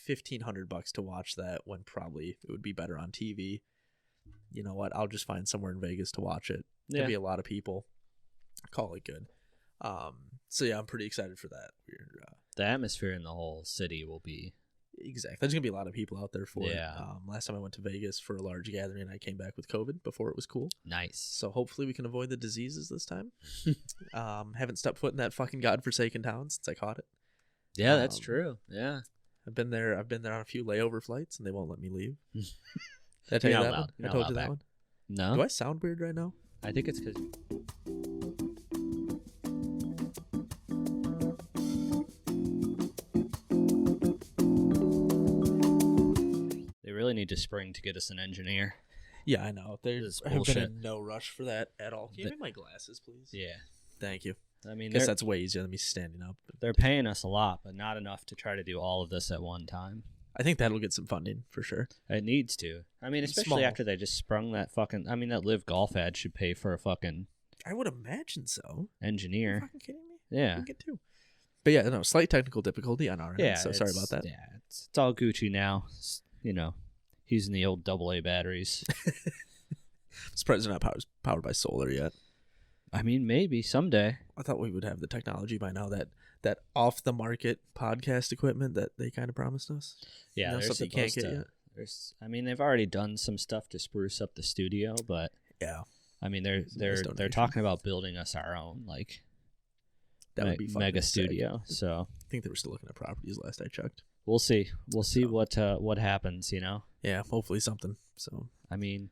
$1,500 to watch that when probably it would be better on TV. You know what? I'll just find somewhere in Vegas to watch it. There'll Yeah. be a lot of people. Call it good. So yeah, I'm pretty excited for that. The atmosphere in the whole city will be. Exactly. There's gonna be a lot of people out there for Yeah. it. Last time I went to Vegas for a large gathering, I came back with COVID before it was cool. Nice. So hopefully we can avoid the diseases this time. Haven't stepped foot in that fucking godforsaken town since I caught it. Yeah, that's Um, true. Yeah. I've been there on a few layover flights and they won't let me leave. Did I tell You're you not that allowed. one? You're I not told allowed you that back. one. No, Do I sound weird right now? I think it's because. They really need to spring to get us an engineer. Yeah, I know. This There's is I've been bullshit. in no rush for that at all. Can you The- give me my glasses, please? Yeah. Thank you. I mean, Guess they're, that's way easier than me standing up. they're paying us a lot, but not enough to try to do all of this at one time. I think that'll get some funding for sure. It needs to. I mean, It's especially small. after they just sprung that fucking. I mean, that Liv Golf ad should pay for a fucking I would imagine so. Are you engineer. fucking kidding me? Yeah. We get two. But yeah, no, slight technical difficulty on our end. Yeah. So sorry about that. Yeah, it's all Gucci now. You know, using the old AA batteries. I'm surprised they're not powered by solar yet. I mean, maybe someday. I thought we would have the technology by now that off the market podcast equipment that they kind of promised us. Yeah, You know, they're something you can't supposed get to. yet? There's, I mean, they've already done some stuff to spruce up the studio, but Yeah, I mean, It's a nice they're donation. talking about building us our own like that would be fucking mega sick. studio. So I think they were still looking at properties last I checked. we'll see. We'll see So- what happens. You know. Yeah, hopefully something. So I mean,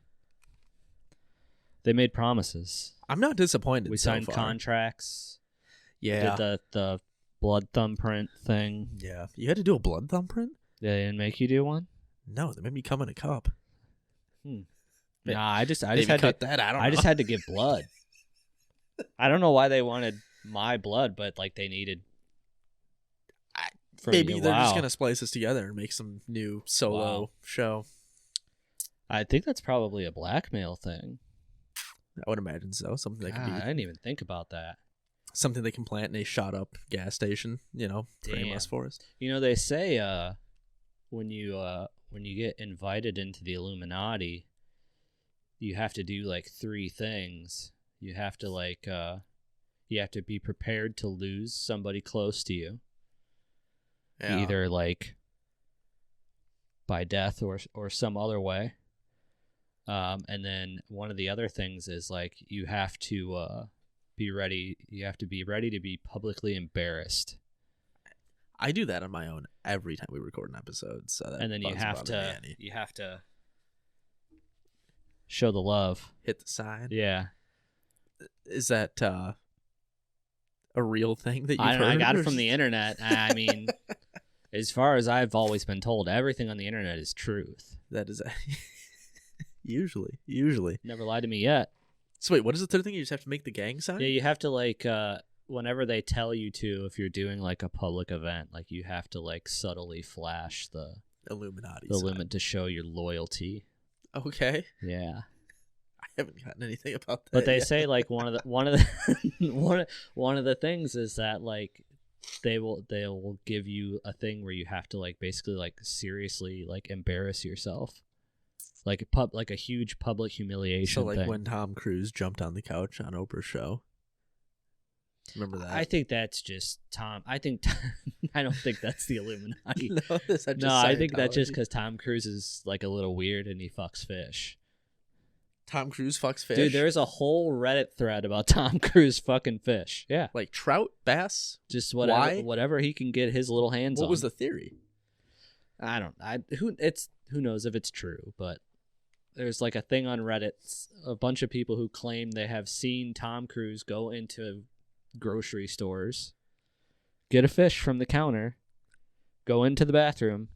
they made promises. I'm not disappointed. We so signed far. contracts. Yeah, Did the blood thumbprint thing. yeah. You had to do a blood thumbprint? They didn't make you do one. No, they made me come in a cup. Yeah. Nah, I just Maybe had cut to. that. I don't know. I just had to give blood. I don't know why they wanted my blood, but like they needed. from Maybe you. they're just Wow. gonna splice us together and make some new solo Wow. show. I think that's probably a blackmail thing. I would imagine so. Something that God, could I be didn't even think about that. something they can plant in a shot up gas station. You know, frame us Damn. for us. You know, they say when you get invited into the Illuminati, you have to do like 3 things. You have to you have to be prepared to lose somebody close to you, either like by death or some other way. And then one of the other things is like you have to be ready. You have to be ready to be publicly embarrassed. I do that on my own every time we record an episode. So that And then you doesn't have bother me to any. show the love. Hit the sign. Yeah. Is that a real thing that you've I don't know. heard? I got or it from the internet. I mean, as far as I've always been told, everything on the internet is truth. That is usually. Never lied to me yet. So wait, what is the third thing? You just have to make the gang sign? Yeah, you have to like whenever they tell you to, if you're doing like a public event, like you have to like subtly flash the Illuminati the sign. limit to show your loyalty. Okay. Yeah. I haven't gotten anything about that. But they yet. say like one of the one of the things is that like they will give you a thing where you have to like basically like seriously like embarrass yourself. Like a huge public humiliation So like thing. when Tom Cruise jumped on the couch on Oprah's show. Remember that? I think that's just Tom. I don't think that's the Illuminati. No, is that just No, I think that's just Scientology? because Tom Cruise is like a little weird and he fucks fish. Tom Cruise fucks fish. Dude, there's a whole Reddit thread about Tom Cruise fucking fish. Yeah, like trout, bass. just Why? whatever he can get his little hands on. What was the theory? Who knows if it's true, but there's like a thing on Reddit, a bunch of people who claim they have seen Tom Cruise go into grocery stores, get a fish from the counter, go into the bathroom,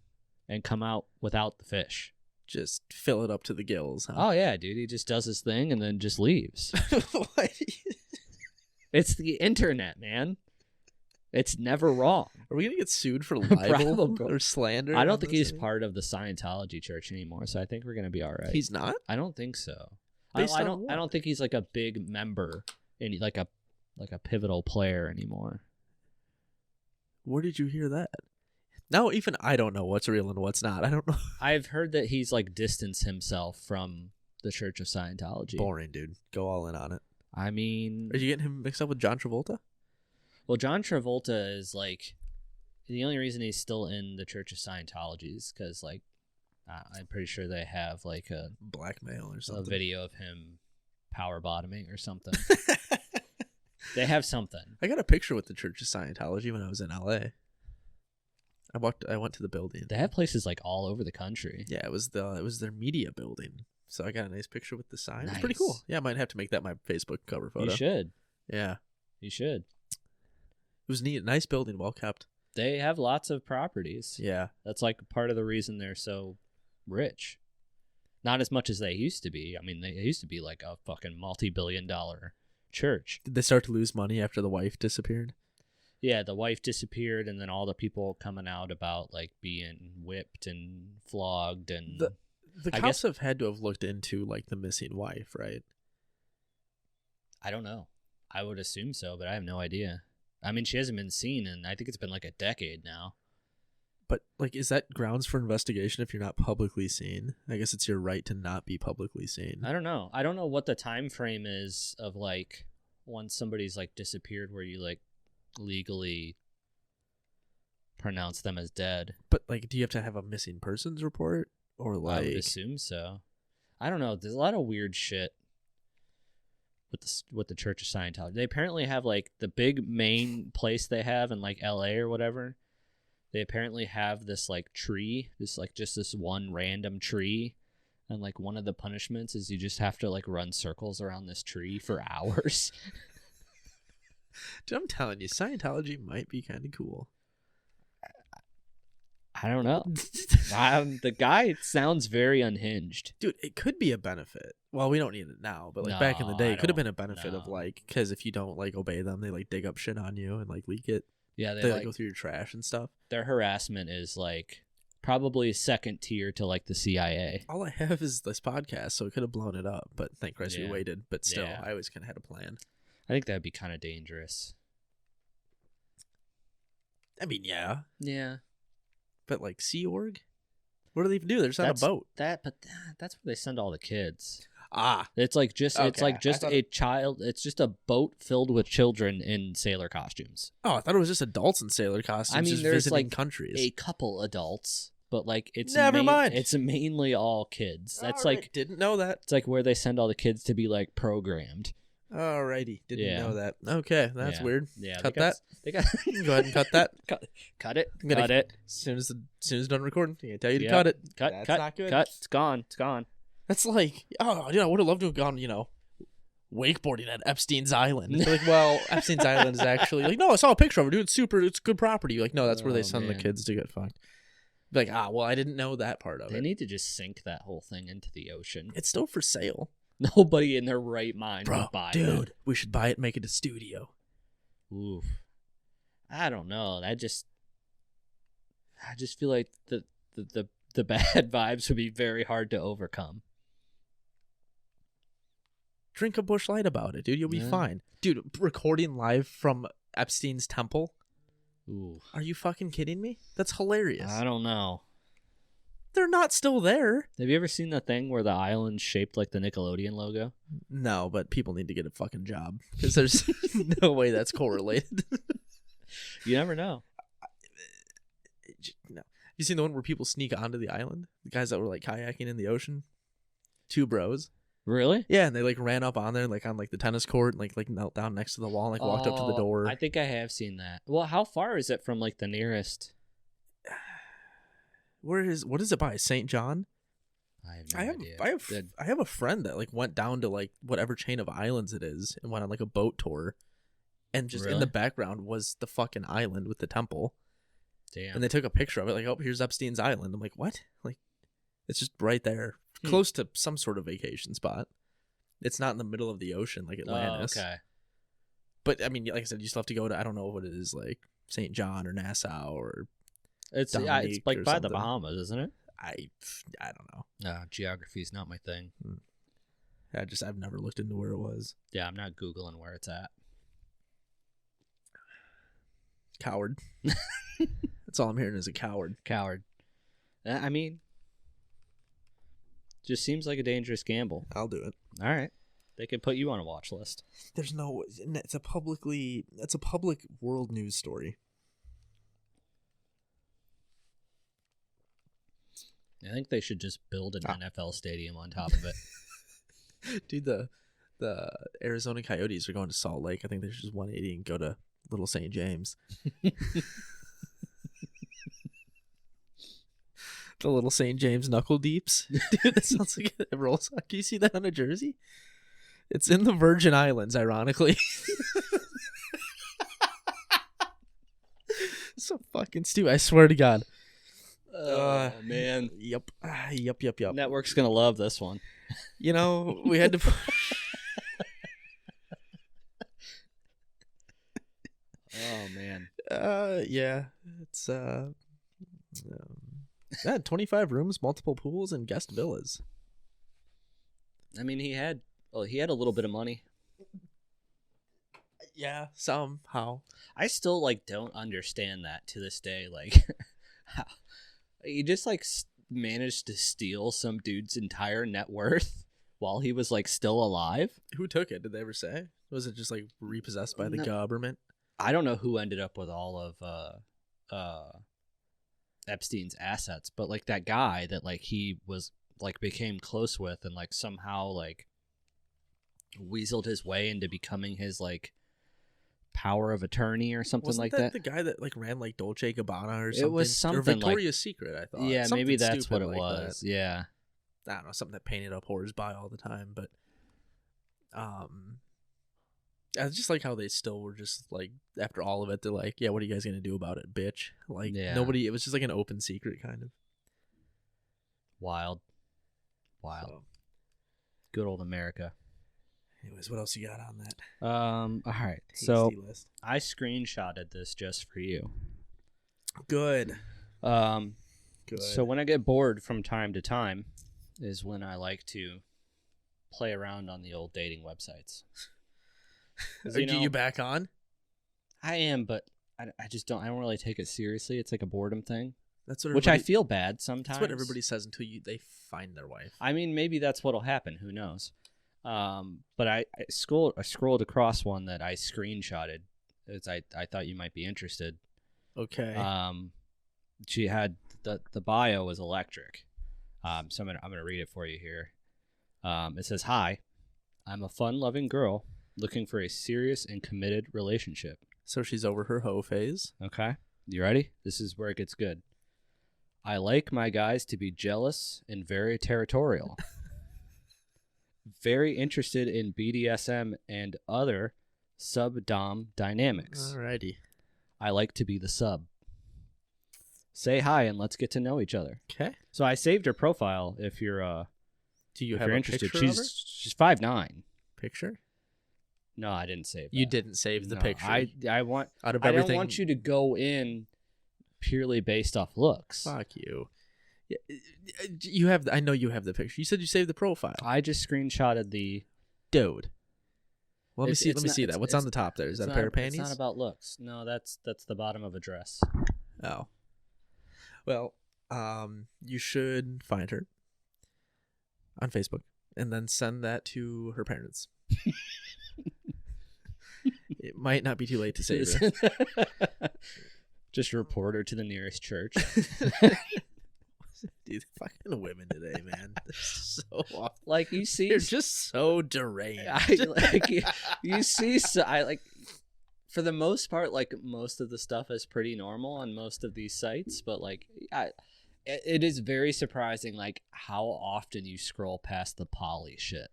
and come out without the fish. Just fill it up to the gills, huh? Oh yeah, dude, he just does his thing and then just leaves. What? It's the internet, man. It's never wrong. Are we gonna get sued for libel Probably. or slander? I don't on think this he's anymore? part of the Scientology church anymore, so I think we're gonna be all right. He's not. I don't think so. Based I on don't. what? I don't think he's like a big member, and like a pivotal player anymore. Where did you hear that? Now even I don't know what's real and what's not. I don't know. I've heard that he's like distanced himself from the Church of Scientology. Boring, dude. Go all in on it. I mean, Are you getting him mixed up with John Travolta? well, John Travolta is like the only reason he's still in the Church of Scientology is because like I'm pretty sure they have like a Blackmail or something. video of him power bottoming or something. They have something. I got a picture with the Church of Scientology when I was in LA. I went to the building. They have places like all over the country. Yeah, it was their media building. So I got a nice picture with the sign. It's pretty Nice. cool. Yeah, I might have to make that my Facebook cover photo. You should. Yeah. You should. It was neat. Nice building, well kept. They have lots of properties. Yeah. That's like part of the reason they're so rich. Not as much as they used to be. I mean, they used to be like a fucking multi-billion-dollar church. Did they start to lose money after the wife disappeared? Yeah, the wife disappeared, and then all the people coming out about like being whipped and flogged, and The I cops guess- have had to have looked into like the missing wife, right? I don't know. I would assume so, but I have no idea. I mean, she hasn't been seen, and I think it's been like a decade now. But like, is that grounds for investigation if you're not publicly seen? I guess it's your right to not be publicly seen. I don't know. I don't know what the time frame is of like once somebody's like disappeared, where you like legally pronounce them as dead. But like, do you have to have a missing persons report or I would like? assume so. I don't know. There's a lot of weird shit with the Church of Scientology. They apparently have like the big main place they have in like LA or whatever. They apparently have this like tree, just this one random tree, and like one of the punishments is you just have to like run circles around this tree for hours. Dude, I'm telling you, Scientology might be kind of cool. I don't know. The guy sounds very unhinged. Dude, it could be a benefit. Well, we don't need it now, but like back in the No, day, I it could have don't- been a benefit of no. like, because if you don't like obey them, they like dig up shit on you and like leak it. Yeah, They like like go through your trash and stuff. their harassment is like probably second tier to like the CIA. All I have is this podcast, so it could have blown it up. But thank Christ we Yeah. waited. But still, Yeah. I always kind of had a plan. I think that'd be kind of dangerous. I mean, yeah, Yeah. but like Sea Org, what do they even do? They're just on a boat. That's where they send all the kids. Ah, It's like just Okay, I thought a child. It's just a boat filled with children in sailor costumes. oh, I thought it was just adults in sailor costumes. I mean, just there's visiting like countries. a couple adults, but like it's Never mind. It's mainly all kids. That's All right, like didn't know that. it's like where they send all the kids to be like programmed. Alrighty, didn't Yeah. know that. Okay, that's Yeah. weird. Yeah, Cut they got, that. They got Go ahead and cut that. cut it. I'm gonna- Cut it. As soon as done recording, I tell you to Yep. cut it. Cut. That's cut. not good. Cut. It's gone. It's gone. That's like, oh, I would have loved to have gone, wakeboarding at Epstein's Island. They're like, well, Epstein's Island is actually like, no, I saw a picture of it, dude. It's good property. You're like, no, that's where they send the kids to get fucked. Like, well, I didn't know that part of it. They need to just sink that whole thing into the ocean. It's still for sale. Nobody in their right mind would buy dude, that. We should buy it and make it a studio. Oof. I don't know. I just feel like the bad vibes would be very hard to overcome. Drink a Busch Light about it, dude. You'll be fine. Dude, recording live from Epstein's temple? Ooh. Are you fucking kidding me? That's hilarious. I don't know. They're not still there. Have you ever seen the thing where the island's shaped like the Nickelodeon logo? No, but people need to get a fucking job because there's no way that's correlated. You never know. No. You seen the one where people sneak onto the island? The guys that were like kayaking in the ocean? 2 bros. Really? Yeah, and they like ran up on there like on like the tennis court and like knelt down next to the wall and like walked up to the door. I think I have seen that. Well, how far is it from like the nearest? What is it by? St. John? I have no idea. I have a friend that like went down to like whatever chain of islands it is and went on like a boat tour, and just in the background was the fucking island with the temple. Damn. And they took a picture of it, like, oh, here's Epstein's Island. I'm like, what? Like, it's just right there, close to some sort of vacation spot. It's not in the middle of the ocean like Atlantis. Oh, okay. But I mean, like I said, you still have to go to, I don't know what it is, like St. John or Nassau or it's Dominique like or by something. the Bahamas, isn't it? I don't know. No, geography is not my thing. I've never looked into where it was. Yeah, I'm not Googling where it's at. Coward. That's all I'm hearing is a coward. Coward. I mean, just seems like a dangerous gamble. I'll do it. All right. They could put you on a watch list. There's no, it's a public world news story. I think they should just build an NFL stadium on top of it. Dude, the Arizona Coyotes are going to Salt Lake. I think they should just 180 and go to Little St. James. The Little St. James Knuckle Deeps. Dude, that sounds like it rolls. Can you see that on a jersey? It's in the Virgin Islands, ironically. So fucking stupid. I swear to God. Oh, man. Yep. Network's going to love this one. You know, we had to... Oh, man. Yeah. It's, 25 rooms, multiple pools, and guest villas. I mean, he had a little bit of money. Yeah, somehow. I still, don't understand that to this day. How he just, managed to steal some dude's entire net worth while he was, still alive. Who took it? Did they ever say? Was it just, repossessed by the government? I don't know who ended up with all of Epstein's assets, but, that guy that, he was, became close with and, somehow, weaseled his way into becoming his, power of attorney or something. Wasn't like that. that the guy that ran Dolce & Gabbana or something? It was something or Victoria's Secret, I thought. Yeah, something maybe that's what it stupid was. that. Yeah. I don't know, something that painted up whores by all the time, but I just like how they still were just after all of it, they're like, yeah, what are you guys gonna do about it, bitch? Nobody, it was just an open secret kind of. Wild. So, good old America. Anyways, what else you got on that? All right. So list? I screenshotted this just for you. Good. Good. So when I get bored from time to time is when I like to play around on the old dating websites. Are you back on? I am, but I just don't. I don't really take it seriously. It's like a boredom thing. That's what. Which I feel bad sometimes. That's what everybody says until they find their wife. I mean, maybe that's what'll happen. Who knows? But I scrolled across one that I screenshotted. I thought you might be interested. Okay. She had the bio was electric. So I'm gonna read it for you here. It says, "Hi, I'm a fun-loving girl looking for a serious and committed relationship." So she's over her hoe phase. Okay. You ready? This is where it gets good. I like my guys to be jealous and very territorial. very interested in BDSM and other sub-dom dynamics. Alrighty. I like to be the sub. Say hi and let's get to know each other. Okay. So I saved her profile if you're Do you if have you're a interested. picture of her? She's 5'9". Picture? No, I didn't save that. You didn't save the No, picture. I out of I everything. don't want you to go in purely based off looks. Fuck you. Yeah, you have. I know you have the picture. You said you saved the profile. I just screenshotted the Dude. Let me It's- see. it's Let me not- see that. it's- What's on the top there? Is that a it's pair not- of panties? It's not about looks. No, that's the bottom of a dress. Oh. Well, you should find her on Facebook and then send that to her parents. It might not be too late to save her. Just report her to the nearest church. Dude, fucking women today, man. They're so awful. Like you see, They're just so deranged. you see. So I like, for the most part, like most of the stuff is pretty normal on most of these sites, but like, it is very surprising, like how often you scroll past the poly shit.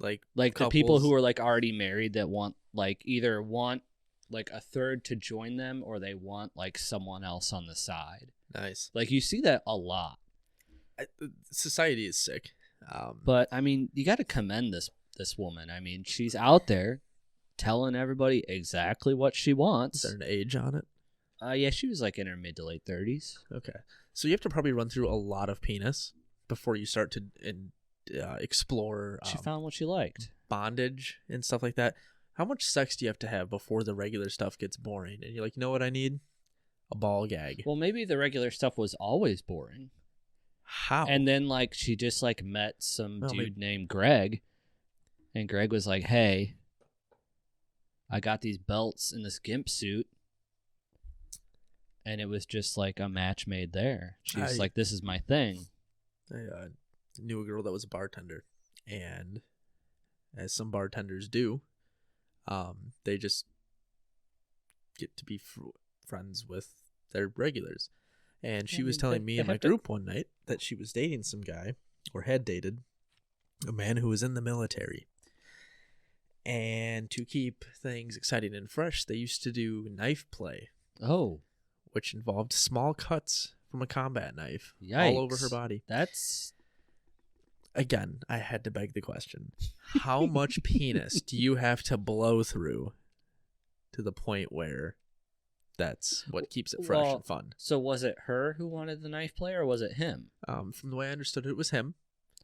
like The people couples. who are like already married that want either want like a third to join them or they want like someone else on the side. Nice. Like you see that a lot. Society is sick. But I mean, you got to commend this woman. I mean, she's out there telling everybody exactly what she wants. Is there an age on it? Yeah, she was like in her mid to late 30s. Okay. So you have to probably run through a lot of penis before you start to explore She found what she liked. bondage and stuff like that. How much sex do you have to have before the regular stuff gets boring? And you're like, you know what I need? A ball gag. Well, maybe the regular stuff was always boring. How? And then like she just like met some Well, dude named Greg, and Greg was like, "Hey, I got these belts in this gimp suit." And it was just like a match made there. She was like, "This is my thing." I knew a girl that was a bartender, and as some bartenders do, they just get to be friends with their regulars. And she was telling me in my group one night that she was dating some guy, or had dated, a man who was in the military. And to keep things exciting and fresh, they used to do knife play. Oh, Which involved small cuts from a combat knife yikes. all over her body. That's Again, I had to beg the question. How much penis do you have to blow through to the point where that's what keeps it fresh and fun? So was it her who wanted the knife play, or was it him? From the way I understood it, was him.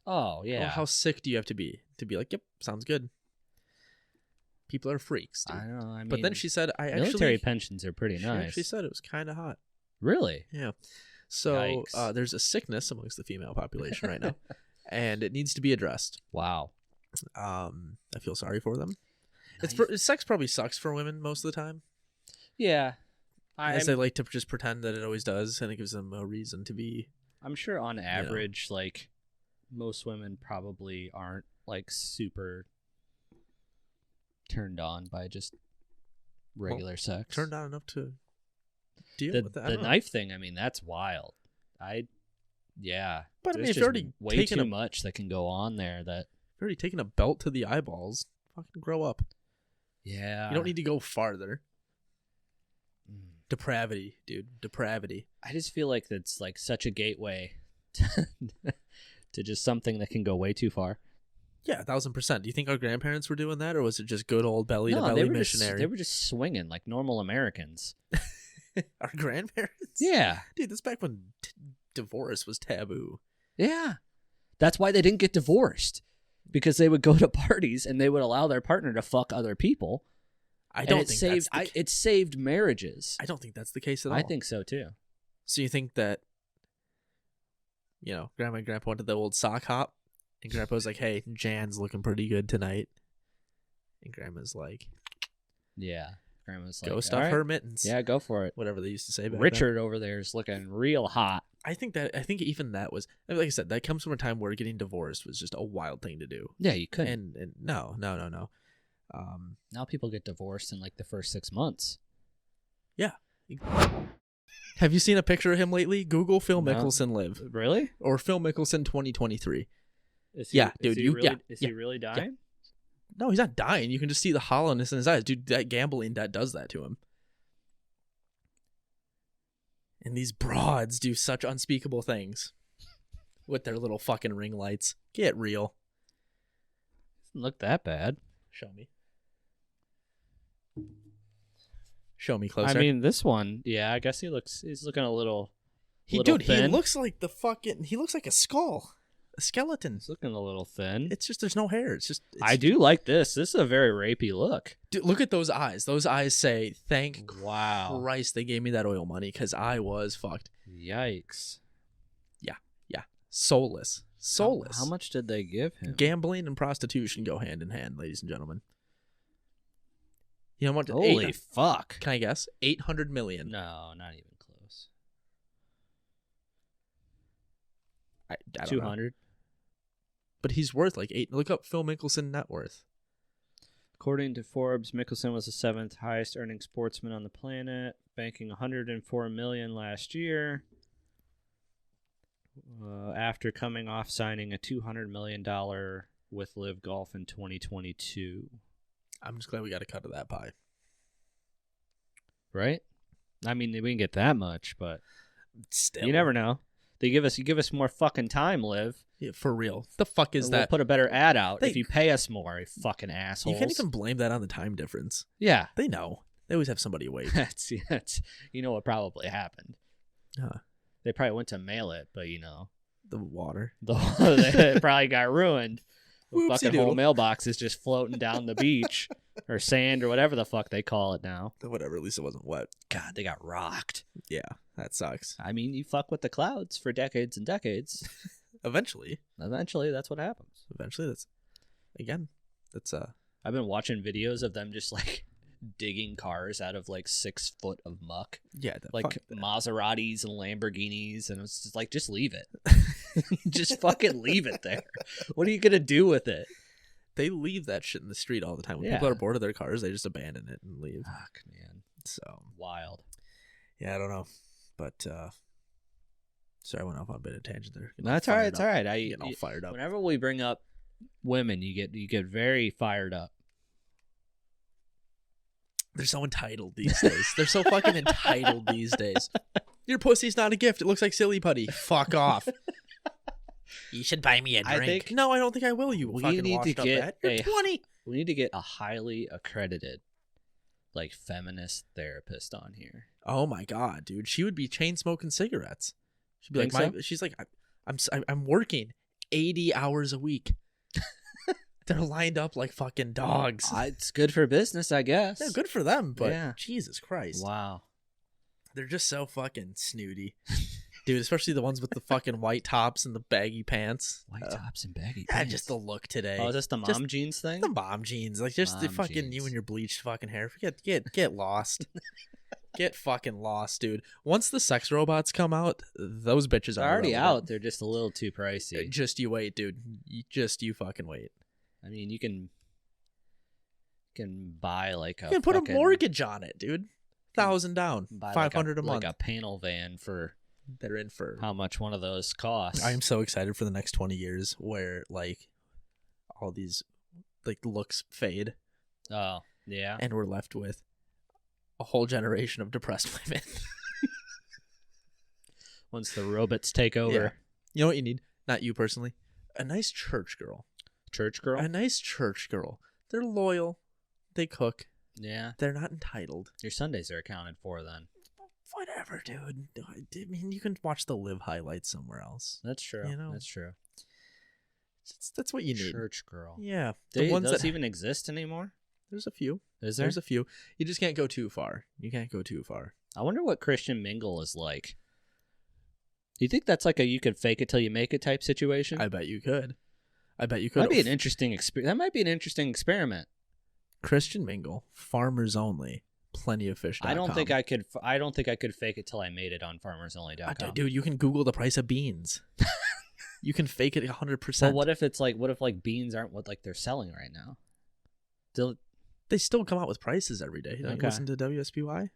Oh, yeah. Well, how sick do you have to be like, yep, sounds good? People are freaks, dude. I don't know. I mean, But then she said, military pensions are pretty she nice. actually said it was kind of hot. Really? Yeah. So Yikes. there's a sickness amongst the female population right now, and it needs to be addressed. Wow. I feel sorry for them. Nice. Sex probably sucks for women most of the time. Yeah. They like to just pretend that it always does, and it gives them a reason to be. I'm sure on average, like, most women probably aren't, like, super turned on by just regular sex. Turned on enough to deal The with that. I don't know. knife thing, I mean, that's wild. Yeah. But I mean, There's if just you're already way taking too a- much that can go on there that, You've already taken a belt to the eyeballs. Fucking grow up. yeah. You don't need to go farther. Mm. Depravity, dude. Depravity. I just feel like that's, like, such a gateway to just something that can go way too far. Yeah, 1,000%. Do you think our grandparents were doing that, or was it just good old belly to No, belly they were missionary? they were just swinging like normal Americans. Our grandparents? Yeah. Dude, that's back when divorce was taboo. Yeah. That's why they didn't get divorced. Because they would go to parties and they would allow their partner to fuck other people. I don't and think it saved marriages. I don't think that's the case at all. I think so too. So you think that, Grandma and Grandpa went to the old sock hop, and Grandpa was like, "Hey, Jan's looking pretty good tonight," and Grandma's like, Yeah. Grandma's like, "Go "All stuff right. her mittens." Yeah, go for it. Whatever they used to say back then. Richard over there is looking real hot. I think even that was, like I said, that comes from a time where getting divorced was just a wild thing to do. Yeah, you couldn't. And no. Now people get divorced in like the first 6 months. Yeah. Have you seen a picture of him lately? Google Phil No. Mickelson live, Really? or Phil Mickelson 2023. Is Yeah, dude, Is he really dying? No, he's not dying. You can just see the hollowness in his eyes. Dude, that gambling debt does that to him. And these broads do such unspeakable things with their little fucking ring lights. Get real. Doesn't look that bad. Show me. Show me closer. I mean, this one, yeah, I guess he's looking a little he thin. looks like he looks like a skull. A skeleton. He's looking a little thin. It's just there's no hair. It's I do like this. This is a very rapey look. Dude, look at those eyes. Those eyes say, "Thank Wow. Christ they gave me that oil money because I was fucked." Yikes. Yeah. Soulless. How much did they give him? Gambling and prostitution go hand in hand, ladies and gentlemen. You know what? Holy fuck. Can I guess? 800 million. No, not even close. I don't 200. know. But he's worth like 8. Look up Phil Mickelson net worth. According to Forbes, Mickelson was the 7th highest earning sportsman on the planet, banking $104 million last year. After coming off signing a $200 million with Liv Golf in 2022. I'm just glad we got a cut of that pie. Right? I mean, we can get that much, but Still. you never know. You give us more fucking time, Liv. Yeah, for real. The fuck is We'll that? put a better ad out if you pay us more, you fucking assholes. You can't even blame that on the time difference. Yeah. They know. They always have somebody wait. That's you know what probably happened. Huh. They probably went to mail it, but The water. they probably got ruined. The Whoopsie fucking doodle. whole mailbox is just floating down the beach or sand or whatever the fuck they call it now. Whatever, at least it wasn't wet. God, they got rocked. Yeah, that sucks. I mean, you fuck with the clouds for decades and decades. Eventually, Eventually, that's what happens. that's I've been watching videos of them just like digging cars out of like 6 foot of muck, yeah, like Maseratis and Lamborghinis, and it's just like, just leave it. Just fucking leave it there. What are you gonna do with it? They leave that shit in the street all the time. When Yeah. people are bored of their cars, they just abandon it and leave. Fuck, man. So Wild. yeah, I don't know, but sorry, I went off on a bit of a tangent there. No, it's all right. It's all right. Getting all fired up. Whenever we bring up women, you get very fired up. They're so entitled these days. They're so fucking entitled these days. Your pussy's not a gift. It looks like silly putty. Fuck off. You should buy me a drink. No, I don't think I will. You We fucking need to washed up get bad. You're 20. We need to get a highly accredited, like, feminist therapist on here. Oh my god, dude. She would be chain smoking cigarettes. She'd be Think like, so? she's like, I'm working 80 hours a week. They're lined up like fucking dogs. It's good for business, I guess. Yeah, good for them, but Yeah. Jesus Christ. Wow. They're just so fucking snooty. Dude, especially the ones with the fucking white tops and the baggy pants. White tops and baggy Yeah, pants. just the look today. Oh, is this the mom Just jeans thing? the mom jeans. Like, just the Mom fucking jeans. you and your bleached fucking hair. Get lost. Get fucking lost, dude. Once the sex robots come out, those bitches They're are already irrelevant. out. They're just a little too pricey. Just you wait, dude. You fucking wait. I mean, you can buy like a You can put fucking- a mortgage on it, dude. 1,000 down, buy 500 a month. like a panel van for They're in for. how much one of those costs. I am so excited for the next 20 years where like all these like looks fade Oh, yeah. and we're left with a whole generation of depressed women. Once the robots take over. Yeah. You know what you need? Not you personally. A nice church girl. Church girl? A nice church girl. They're loyal. They cook. Yeah. They're not entitled. Your Sundays are accounted for then. Whatever, dude. I mean, you can watch the live highlights somewhere else. That's true. You know? That's true. That's what you need. Church girl. Yeah. Those even exist anymore? There's a few. Is there? There's a few. You just can't go too far. You can't go too far. I wonder what Christian Mingle is like. Do you think that's like a you could fake it till you make it type situation? I bet you could. Might be an interesting experience. That might be an interesting experiment. Christian Mingle, farmers only, plenty of fish. I don't think I could fake it till I made it on farmersonly.com. Dude, you can Google the price of beans. You can fake it 100%. Well, what if beans aren't what like they're selling right now? They still come out with prices every day. Don't you Okay. listen to WSPY?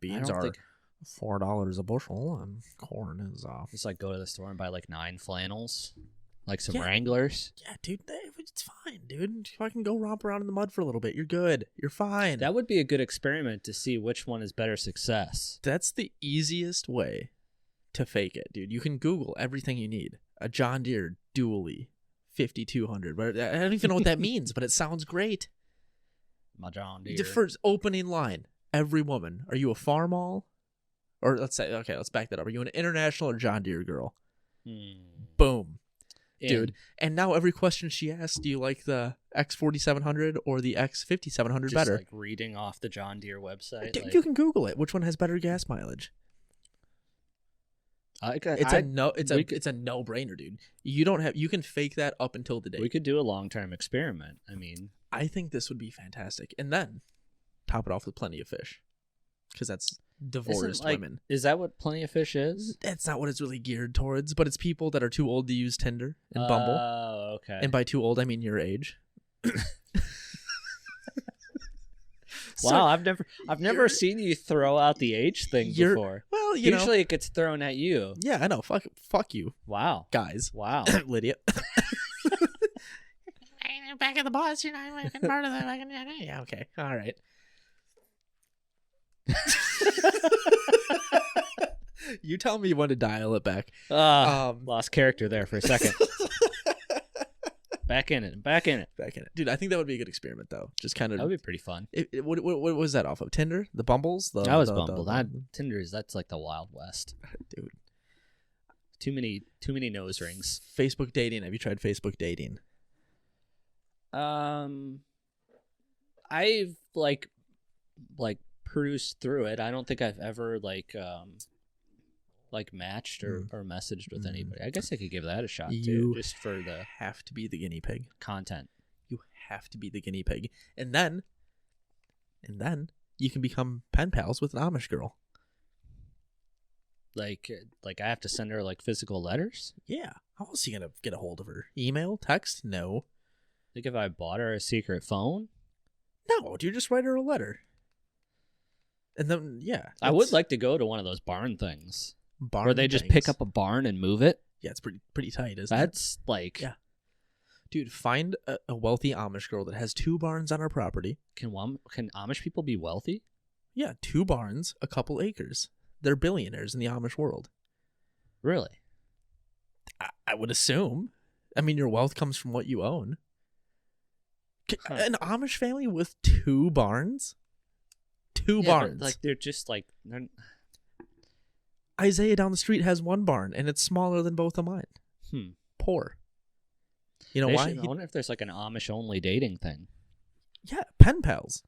Beans don't are think- $4 a bushel, and corn is Just like go to the store and buy like 9 flannels. Like some Yeah. Wranglers. Yeah, dude, it's fine, dude. If I can go romp around in the mud for a little bit, you're good. You're fine. That would be a good experiment to see which one is better success. That's the easiest way to fake it, dude. You can Google everything you need. A John Deere dually 5200. But I don't even know what that means, but it sounds great. My John Deere. The first opening line. Every woman. Are you a farm all? Or let's back that up. Are you an international or John Deere girl? Boom. Dude. And now every question she asks, do you like the X4700 or the X5700 just better? like reading off the John Deere website. Dude, like, you can Google it. Which one has better gas mileage? It's a no-brainer, dude. You can fake that up until the day. We could do a long-term experiment. I mean, I think this would be fantastic. And then top it off with Plenty of Fish. Because that's divorced women. Is that what Plenty of Fish is? That's not what it's really geared towards, but it's people that are too old to use Tinder and Bumble. Oh, okay. And by too old, I mean your age. Wow, I've never seen you throw out the age thing before. Well, usually it gets thrown at you. Yeah, I know. Fuck you. Wow. Guys. Wow. Lydia. Back at the boss, you're not even part of the yeah, okay. All right. You tell me when to dial it back. Lost character there for a second. Back in it. Dude, I think that would be a good experiment, though. Just kind of. That would be pretty fun. What was that off of? Tinder? The Bumbles? That was Bumble. Tinder's, that's like the Wild West. Dude. Too many nose rings. Facebook dating. Have you tried Facebook dating? I've like perused through it. I don't think I've ever like matched or messaged with anybody. I guess I could give that a shot too, just for the have to be the guinea pig content. You have to be the guinea pig, and then you can become pen pals with an Amish girl. Like I have to send her like physical letters? Yeah. How else are you gonna get a hold of her? Email, text? No. Like if I bought her a secret phone? No, you just write her a letter. And then I would like to go to one of those barn things. Barn where they just things. pick up a barn and move it. Yeah, it's pretty tight, isn't it? That's like Dude, find a wealthy Amish girl that has 2 barns on her property. Can Amish people be wealthy? Yeah, 2 barns, a couple acres. They're billionaires in the Amish world. Really? I would assume. I mean, your wealth comes from what you own. An Amish family with 2 barns? 2 barns. Like they're just like Isaiah down the street has 1 barn, and it's smaller than both of mine. Poor. You know why? I wonder if there's like an Amish only dating thing. Yeah, pen pals.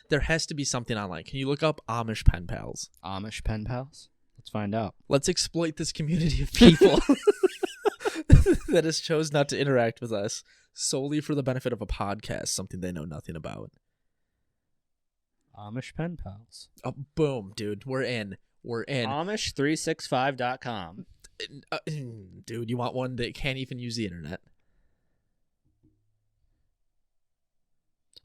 There has to be something online. Can you look up Amish pen pals? Amish pen pals? Let's find out. Let's exploit this community of people that has chose not to interact with us solely for the benefit of a podcast, something they know nothing about. Amish pen pals. Oh, boom, dude. We're in. Amish365.com. Dude, you want one that can't even use the internet?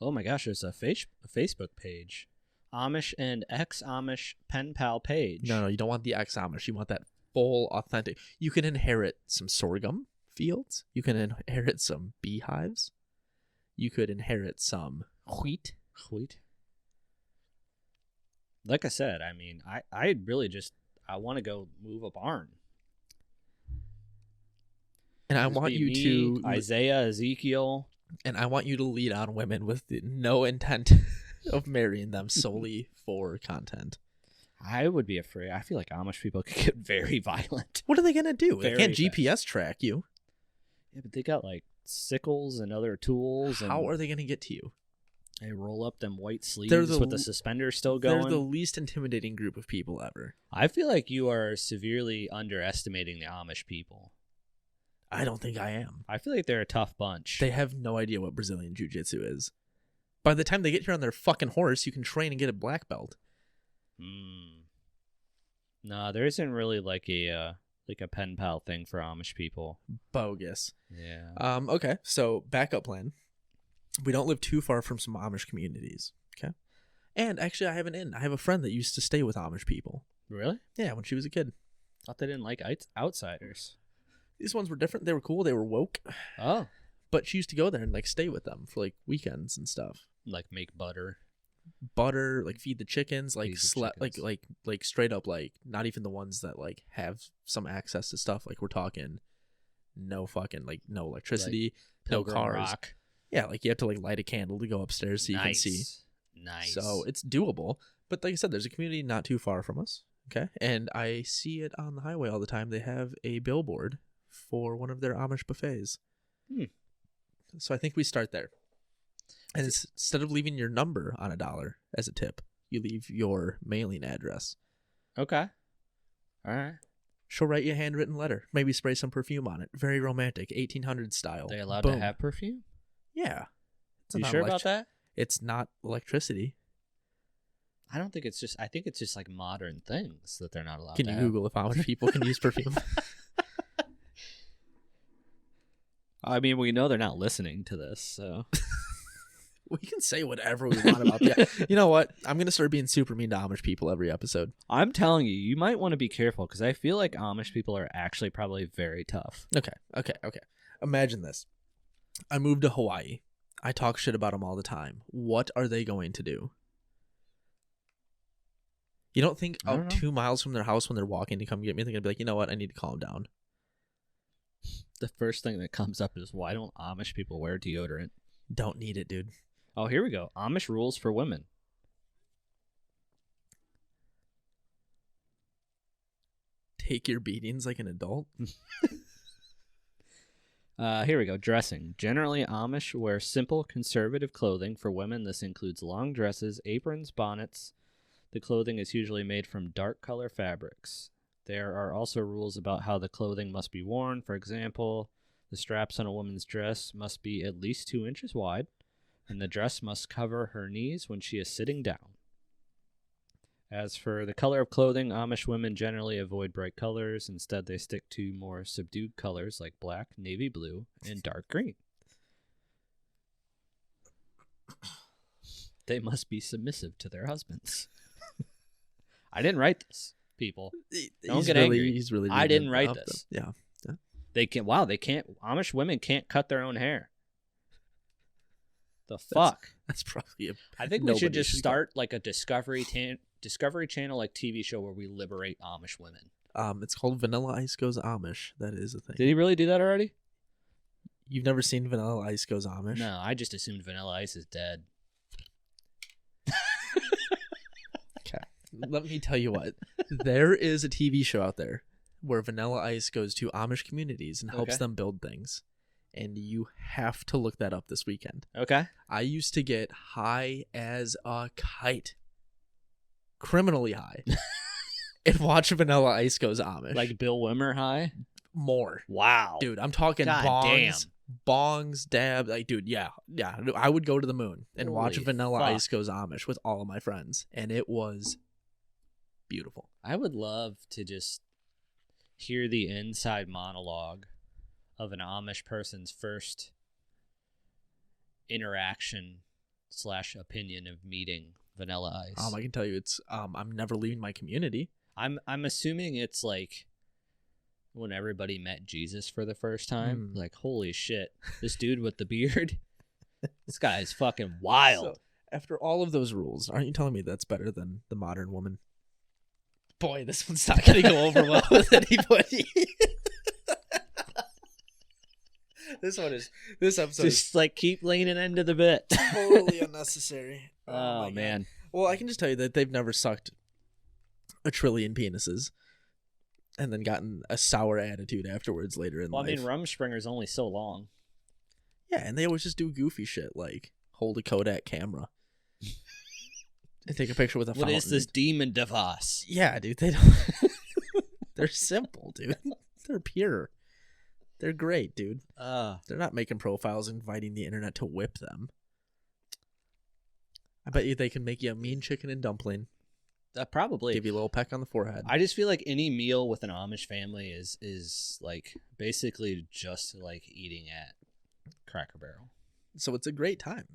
Oh my gosh, there's a Facebook page. Amish and ex-Amish pen pal page. No, you don't want the ex-Amish. You want that full, authentic. You can inherit some sorghum fields. You can inherit some beehives. You could inherit some wheat. Like I said, I mean, I really just, I want to go move a barn. And I want you to... Isaiah, Ezekiel. And I want you to lead on women with no intent of marrying them solely for content. I would be afraid. I feel like Amish people could get very violent. What are they going to do? They can't Very GPS track you. Yeah, but they got like sickles and other tools. How are they going to get to you? They roll up them white sleeves with the suspenders still going. They're the least intimidating group of people ever. I feel like you are severely underestimating the Amish people. I don't think I am. I feel like they're a tough bunch. They have no idea what Brazilian Jiu-Jitsu is. By the time they get here on their fucking horse, you can train and get a black belt. No, there isn't really like a pen pal thing for Amish people. Bogus. Yeah. Okay, so backup plan. We don't live too far from some Amish communities. Okay. And actually, I have an in. I have a friend that used to stay with Amish people. Really? Yeah, when she was a kid. Thought they didn't like outsiders. These ones were different. They were cool. They were woke. Oh. But she used to go there and like stay with them for like weekends and stuff. Like make butter. Like feed the chickens, like like straight up, like not even the ones that like have some access to stuff. Like we're talking no fucking like no electricity, like no Pilgrim cars. Rock. Yeah, like you have to like light a candle to go upstairs so you can see. Nice. So it's doable. But like I said, there's a community not too far from us. Okay. And I see it on the highway all the time. They have a billboard for one of their Amish buffets. So I think we start there. And instead of leaving your number on $1 as a tip, you leave your mailing address. Okay. All right. She'll write you a handwritten letter. Maybe spray some perfume on it. Very romantic, 1800s style. They allowed Boom. to have perfume? Yeah. You sure about that? It's not electricity. I don't think it's just. I think it's just like modern things that they're not allowed. Can to you have. Google if Amish people can use perfume? I mean, we know they're not listening to this, so We can say whatever we want about the. You know what? I'm gonna start being super mean to Amish people every episode. I'm telling you, you might want to be careful because I feel like Amish people are actually probably very tough. Okay. Imagine this. I moved to Hawaii. I talk shit about them all the time. What are they going to do? You don't think I don't know. 2 miles from their house when they're walking to come get me, they're going to be like, you know what? I need to calm down. The first thing that comes up is why don't Amish people wear deodorant? Don't need it, dude. Oh, here we go. Amish rules for women. Take your beatings like an adult. Here we go. Dressing. Generally, Amish wear simple, conservative clothing. For women, this includes long dresses, aprons, bonnets. The clothing is usually made from dark color fabrics. There are also rules about how the clothing must be worn. For example, the straps on a woman's dress must be at least 2 inches wide, and the dress must cover her knees when she is sitting down. As for the color of clothing, Amish women generally avoid bright colors. Instead, they stick to more subdued colors like black, navy blue, and dark green. They must be submissive to their husbands. I didn't write this, people. Don't get angry. He's really. I didn't write this. Yeah. They can't. Amish women can't cut their own hair. The fuck. That's probably. I think we should just start like a Discovery Channel like TV show where we liberate Amish women. It's called Vanilla Ice Goes Amish. That is a thing. Did he really do that already? You've never seen Vanilla Ice Goes Amish? No, I just assumed Vanilla Ice is dead. Okay. Let me tell you what. There is a TV show out there where Vanilla Ice goes to Amish communities and helps them build things. And you have to look that up this weekend. Okay. I used to get high as a kite. Criminally high. And watch Vanilla Ice Goes Amish. Like Bill Wimmer high? More. Wow. Dude, I'm talking God bongs. damn. Bongs, dabs. Like, dude, yeah. I would go to the moon and watch Holy Vanilla fuck. Ice Goes Amish with all of my friends. And it was beautiful. I would love to just hear the inside monologue of an Amish person's first interaction / opinion of meeting Vanilla Ice. I can tell you it's I'm never leaving my community. I'm assuming it's like when everybody met Jesus for the first time. Like, holy shit, this dude with the beard, this guy is fucking wild. So, after all of those rules, aren't you telling me that's better than the modern woman? Boy, this one's not going to go over well with anybody. This episode Just is like keep leaning into the bit. totally unnecessary. Oh my God. man. Well, I can just tell you that they've never sucked 1 trillion penises and then gotten a sour attitude afterwards later in life. I mean, Rumspringer's only so long. Yeah, and they always just do goofy shit like hold a Kodak camera and take a picture with a fountain. What is this demon device? Yeah, dude, they don't. They're simple, dude. They're pure. They're great, dude. They're not making profiles inviting the internet to whip them. I bet you they can make you a mean chicken and dumpling. Probably. Give you a little peck on the forehead. I just feel like any meal with an Amish family is like basically just like eating at Cracker Barrel. So it's a great time.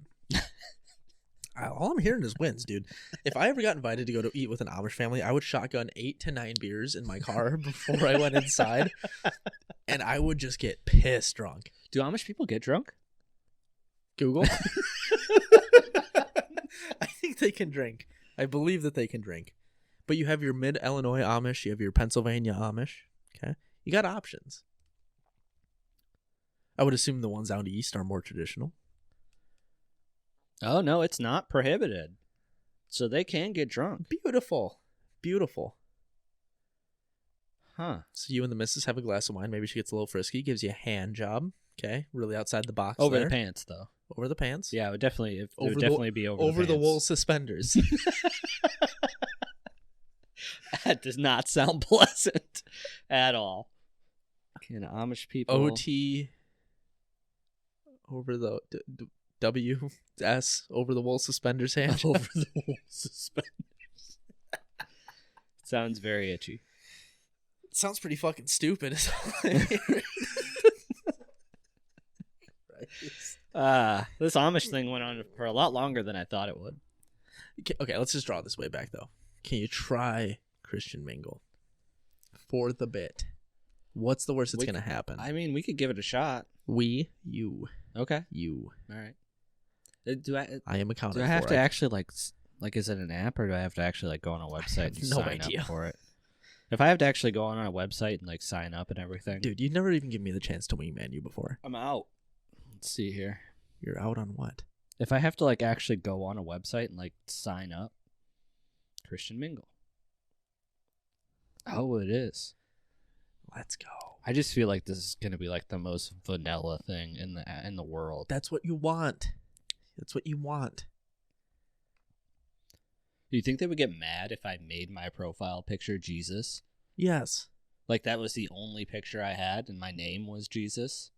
All I'm hearing is wins, dude. If I ever got invited to go to eat with an Amish family, I would shotgun 8 to 9 beers in my car before I went inside, and I would just get pissed drunk. Do Amish people get drunk? Google. I think they can drink. I believe that they can drink. But you have your mid-Illinois Amish, you have your Pennsylvania Amish. Okay, you got options. I would assume the ones out east are more traditional. Oh, no, it's not prohibited. So they can get drunk. Beautiful. Beautiful. Huh. So you and the missus have a glass of wine. Maybe she gets a little frisky, gives you a hand job. Okay, really outside the box. Over there. the pants, though. Over the pants. Yeah, it would definitely, be over the the wool suspenders. That does not sound pleasant at all. Can Amish people... OT over the WS over the wool suspenders hand. Over the wool suspenders. Sounds very itchy. Sounds pretty fucking stupid. This Amish thing went on for a lot longer than I thought it would. Okay, let's just draw this way back though. Can you try Christian Mingle for the bit? What's the worst that's gonna happen? I mean, we could give it a shot. You. Okay. You. All right. I am accounted for. Do I have to actually like is it an app, or do I have to actually go on a website and sign up for it? If I have to actually go on a website and sign up and everything, dude, you never even given me the chance to wingman you before. I'm out. Let's see here. You're out on what? If I have to actually go on a website and sign up, Christian Mingle. Oh, it is. Let's go. I just feel like this is gonna be the most vanilla thing in the world. That's what you want. That's what you want. Do you think they would get mad if I made my profile picture Jesus? Yes. That was the only picture I had and my name was Jesus?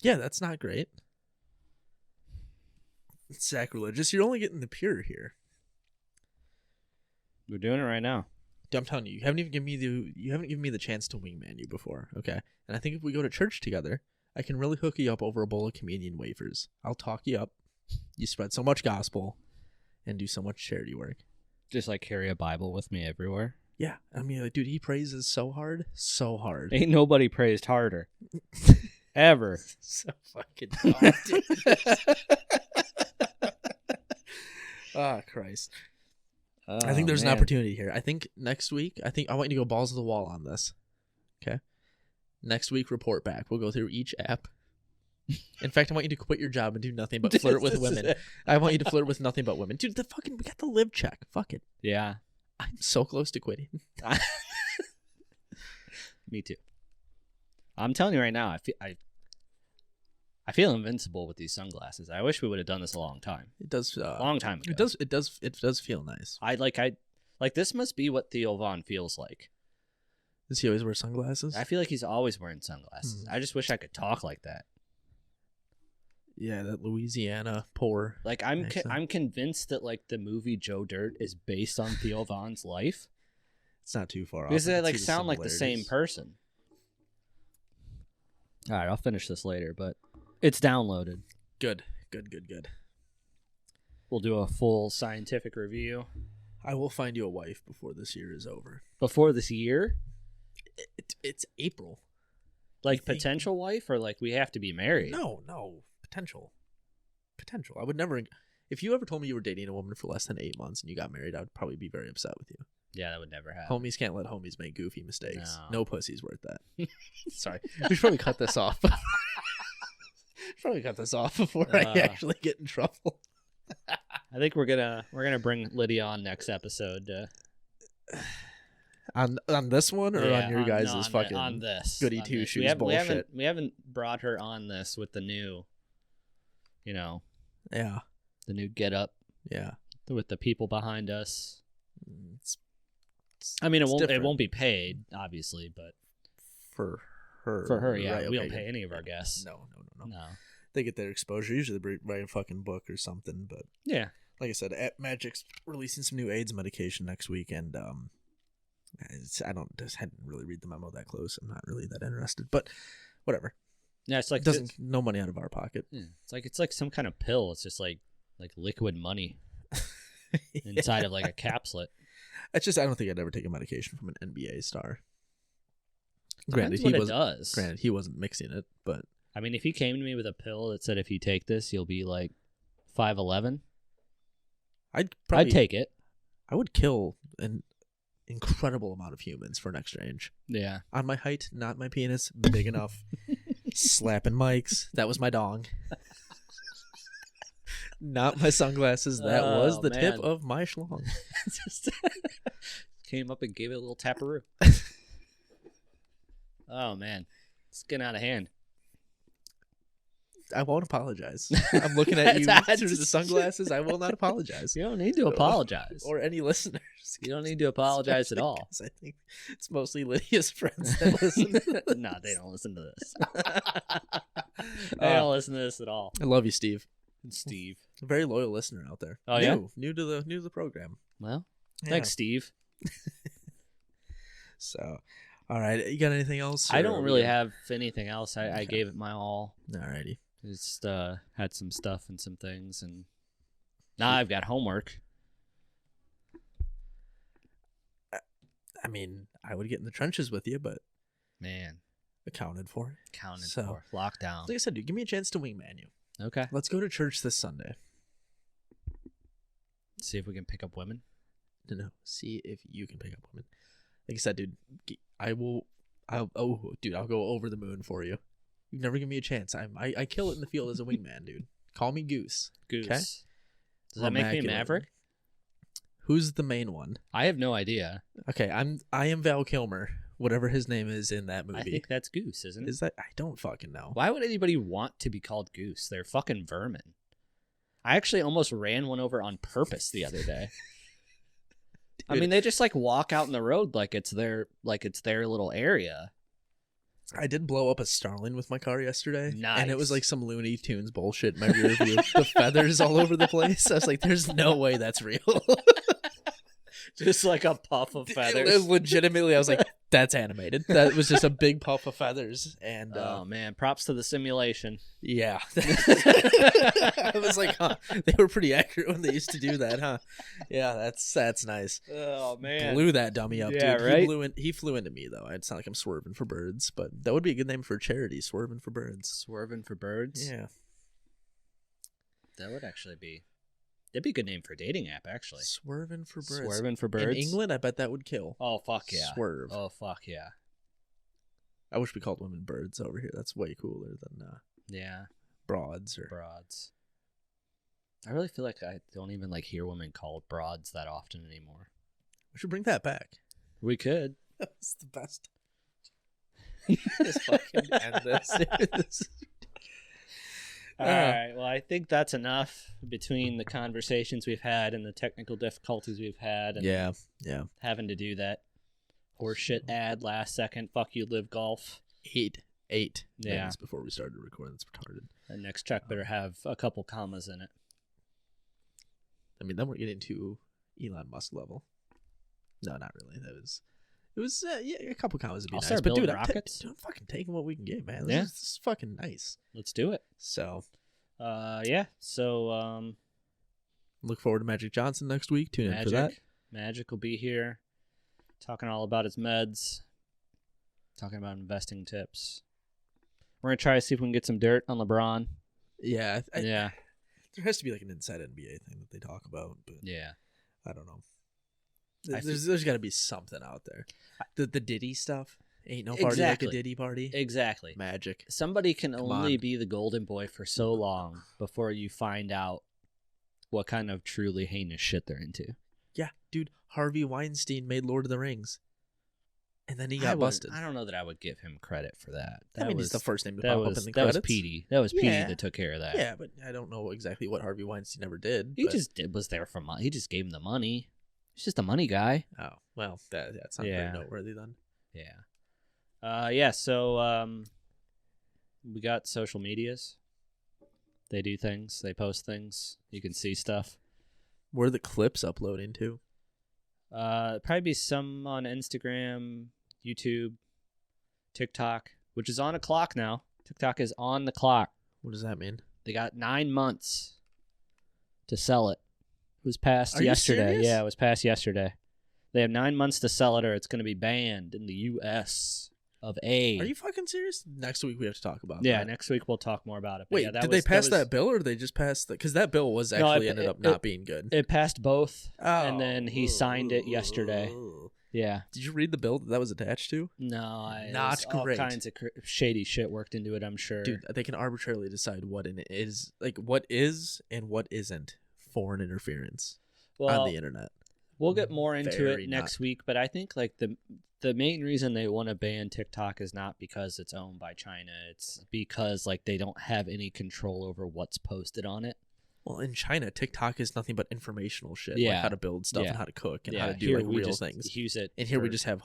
Yeah, that's not great. It's sacrilegious. You're only getting the pure here. We're doing it right now. I'm telling you, you haven't given me the chance to wingman you before, okay? And I think if we go to church together, I can really hook you up over a bowl of communion wafers. I'll talk you up. You spread so much gospel and do so much charity work. Just carry a Bible with me everywhere. Yeah, I mean, dude, he praises so hard, so hard. Ain't nobody praised harder, ever. So fucking dumb, dude. Ah, Christ. I think there's an opportunity here. I think next week, I want you to go balls to the wall on this. Okay? Next week, report back. We'll go through each app. In fact, I want you to quit your job and do nothing but flirt with women. I want you to flirt with nothing but women. Dude, we got the Liv check. Fuck it. Yeah. I'm so close to quitting. Me too. I'm telling you right now, I feel invincible with these sunglasses. I wish we would have done this a long time. It does. Long time ago. It does feel nice. This must be what Theo Vaughn feels like. Does he always wear sunglasses? I feel like he's always wearing sunglasses. I just wish I could talk like that. Yeah, that Louisiana poor. I'm convinced that the movie Joe Dirt is based on Theo Vaughn's life. It's not too far off. Because they sound like the same person. All right, I'll finish this later, but it's downloaded. Good. We'll do a full scientific review. I will find you a wife before this year is over. Before this year? It's April. Potential wife, or we have to be married? No. Potential. I would never. If you ever told me you were dating a woman for less than 8 months and you got married, I would probably be very upset with you. Yeah, that would never happen. Homies can't let homies make goofy mistakes. No, pussy's worth that. Sorry. We should probably cut this off. Before I actually get in trouble. I think we're gonna bring Lydia on next episode. On this one, or on your guys' fucking on this goody two shoes bullshit. We haven't brought her on this with the new, yeah, the new get up, yeah, with the people behind us. It won't be paid, obviously, but for her, yeah, right, we don't pay any of our guests. No. They get their exposure. Usually they write a fucking book or something, but yeah, like I said, Magic's releasing some new AIDS medication next week, and I hadn't really read the memo that close. I'm not really that interested, but whatever. Yeah, it's no money out of our pocket. Yeah, it's like some kind of pill. It's just like liquid money inside of like a capsule. It's just I don't think I'd ever take a medication from an NBA star. Depends what it does. Granted, he wasn't mixing it, but I mean, if he came to me with a pill that said if you take this, you'll be like 5'11", I'd take it. I would kill an incredible amount of humans for an exchange. Yeah. On my height, not my penis, big enough. Slapping mics. That was my dong. Not my sunglasses. That was the tip of my schlong. Just came up and gave it a little taparoo. Oh, man. It's getting out of hand. I won't apologize. I'm looking at you through the sunglasses. I will not apologize. You don't need to apologize. Or any listeners. You don't need to apologize at all. I think it's mostly Lydia's friends that listen. No, they don't listen to this. They don't listen to this at all. I love you, Steve. Steve. A very loyal listener out there. Oh, yeah? New to the program. Well, Yeah. thanks, Steve. So, all right. You got anything else? I don't really have anything else. I gave it my all. Alrighty. Just had some stuff and some things, and now I've got homework. I mean, I would get in the trenches with you, but Man, accounted for. counted So- for. Lockdown. Like I said, dude, give me a chance to wingman you. Okay. Let's go to church this Sunday. See if we can pick up women. No. See if you can pick up women. Like I said, dude, I'll go over the moon for you. You've never given me a chance. I kill it in the field as a wingman, dude. Call me Goose. Goose. Okay? Does that make me Immaculate. Maverick? Who's the main one? I have no idea. Okay, I am Val Kilmer, whatever his name is in that movie. I think that's Goose, isn't it? Is that? I don't fucking know. Why would anybody want to be called Goose? They're fucking vermin. I actually almost ran one over on purpose the other day. I mean, they just like walk out in the road like it's their little area. I did blow up a starling with my car yesterday. Nice. And it was like some Looney Tunes bullshit in my rear view. The feathers all over the place. I was like, there's no way that's real. Just like a puff of feathers. Legitimately, I was like, that's animated. That was just a big puff of feathers. And Oh man, props to the simulation. yeah. I was like, huh, they were pretty accurate when they used to do that, huh? Yeah, that's nice. Oh man. Blew that dummy up, Yeah, dude. right? He flew into me though. It's not like I'm swerving for birds, but that would be a good name for a charity, Swerving for Birds. Swerving for birds. Yeah. That would actually be. That'd be a good name for a dating app, actually. Swerving for Birds. Swerving for birds. In England, I bet that would kill. Oh fuck yeah. Swerve. Oh fuck yeah. I wish we called women birds over here. That's way cooler than Yeah. broads or Broads. I really feel like I don't even like hear women called broads that often anymore. we should bring that back. We could. That was the best. Just fucking end this. All right. Well, I think that's enough between the conversations we've had and the technical difficulties we've had. And Yeah. having to do that horseshit ad last second. Fuck you, Liv Golf. 8 Yeah. minutes before we started recording. That's retarded. And next check better have a couple commas in it. I mean, then we're getting to Elon Musk level. No, not really. It was a couple commas would be I'll nice. start But dude, building rockets. I'm fucking taking what we can get, man. Yeah. This is fucking nice. Let's do it. So Yeah. So look forward to Magic Johnson next week. Tune in for that. Magic will be here, talking all about his meds, talking about investing tips. We're gonna try to see if we can get some dirt on LeBron. Yeah. Yeah. There has to be like an inside NBA thing that they talk about, but Yeah. I don't know. I There's got to be something out there. The Diddy stuff ain't no party Exactly. like a Diddy party. Exactly. Magic. Somebody can only on. be the golden boy for so long before you find out what kind of truly heinous shit they're into. Yeah, dude. Harvey Weinstein made Lord of the Rings, and then he got busted. I don't know that I would give him credit for that. He's the first name to that pop was up in the that was credits. Petey. That was Petey Yeah. that took care of that. Yeah, but I don't know exactly what Harvey Weinstein ever did. He but- just was there for money. He just gave him the money. He's just a money guy. Oh well, that's not Yeah. very noteworthy then. Yeah. Yeah. So we got social medias. They do things. They post things. You can see stuff. Where are the clips uploading to? Probably be some on Instagram, YouTube, TikTok, which is on a clock now. TikTok is on the clock. What does that mean? They got 9 months to sell it. It was passed Are you yesterday. serious? Yeah, it was passed yesterday. They have 9 months to sell it, or it's going to be banned in the U.S. of A. Are you fucking serious? Next week we have to talk about Yeah, that. next week we'll talk more about it. But Wait, yeah, did they pass that bill, or did they just pass that? Because that bill was actually ended up not being good. It passed both, Oh. and then he signed it yesterday. Yeah. Did you read the bill that was attached to? No, Not all great. kinds of shady shit worked into it, I'm sure. Dude, they can arbitrarily decide what is what is and what isn't foreign interference on the internet. We'll get more into Very it next not. week, but I think like the main reason they want to ban TikTok is not because it's owned by China. It's because like they don't have any control over what's posted on it. Well, in China, TikTok is nothing but informational shit, Yeah. like how to build stuff Yeah. and how to cook and Yeah, how to do here like we real just things. use it, And here we for- just have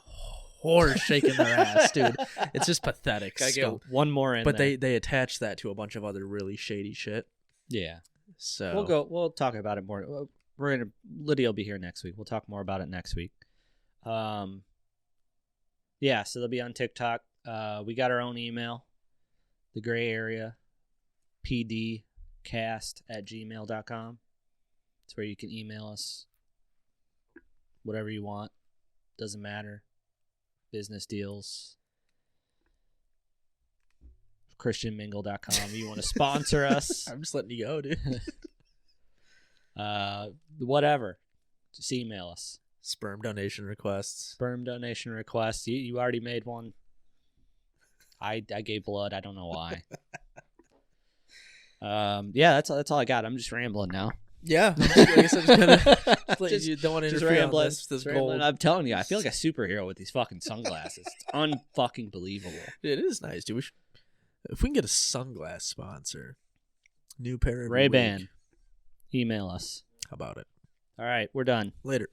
whores shaking their ass, dude. It's just pathetic. Gotta So- get one more in. but there. they attach that to a bunch of other really shady shit. yeah. So We'll talk about it more. Lydia will be here next week. We'll talk more about it next week. Yeah, so they'll be on TikTok. We got our own email, the gray area, pdcast@gmail.com. It's where you can email us whatever you want. Doesn't matter. Business deals. ChristianMingle.com. You want to sponsor us? I'm just letting you go, dude. Whatever. Just email us. Sperm donation requests. Sperm donation request. You already made one. I gave blood. I don't know why. Yeah, that's all I got. I'm just rambling now. Yeah, I guess I'm just gonna you don't want to Just interfere on rambling. this Just gold. rambling. I'm telling you, I feel like a superhero with these fucking sunglasses. It's unfucking believable. It is nice, dude. If we can get a sunglass sponsor, new pair every Ray-Ban. week. Email us. How about it? All right, we're done. Later.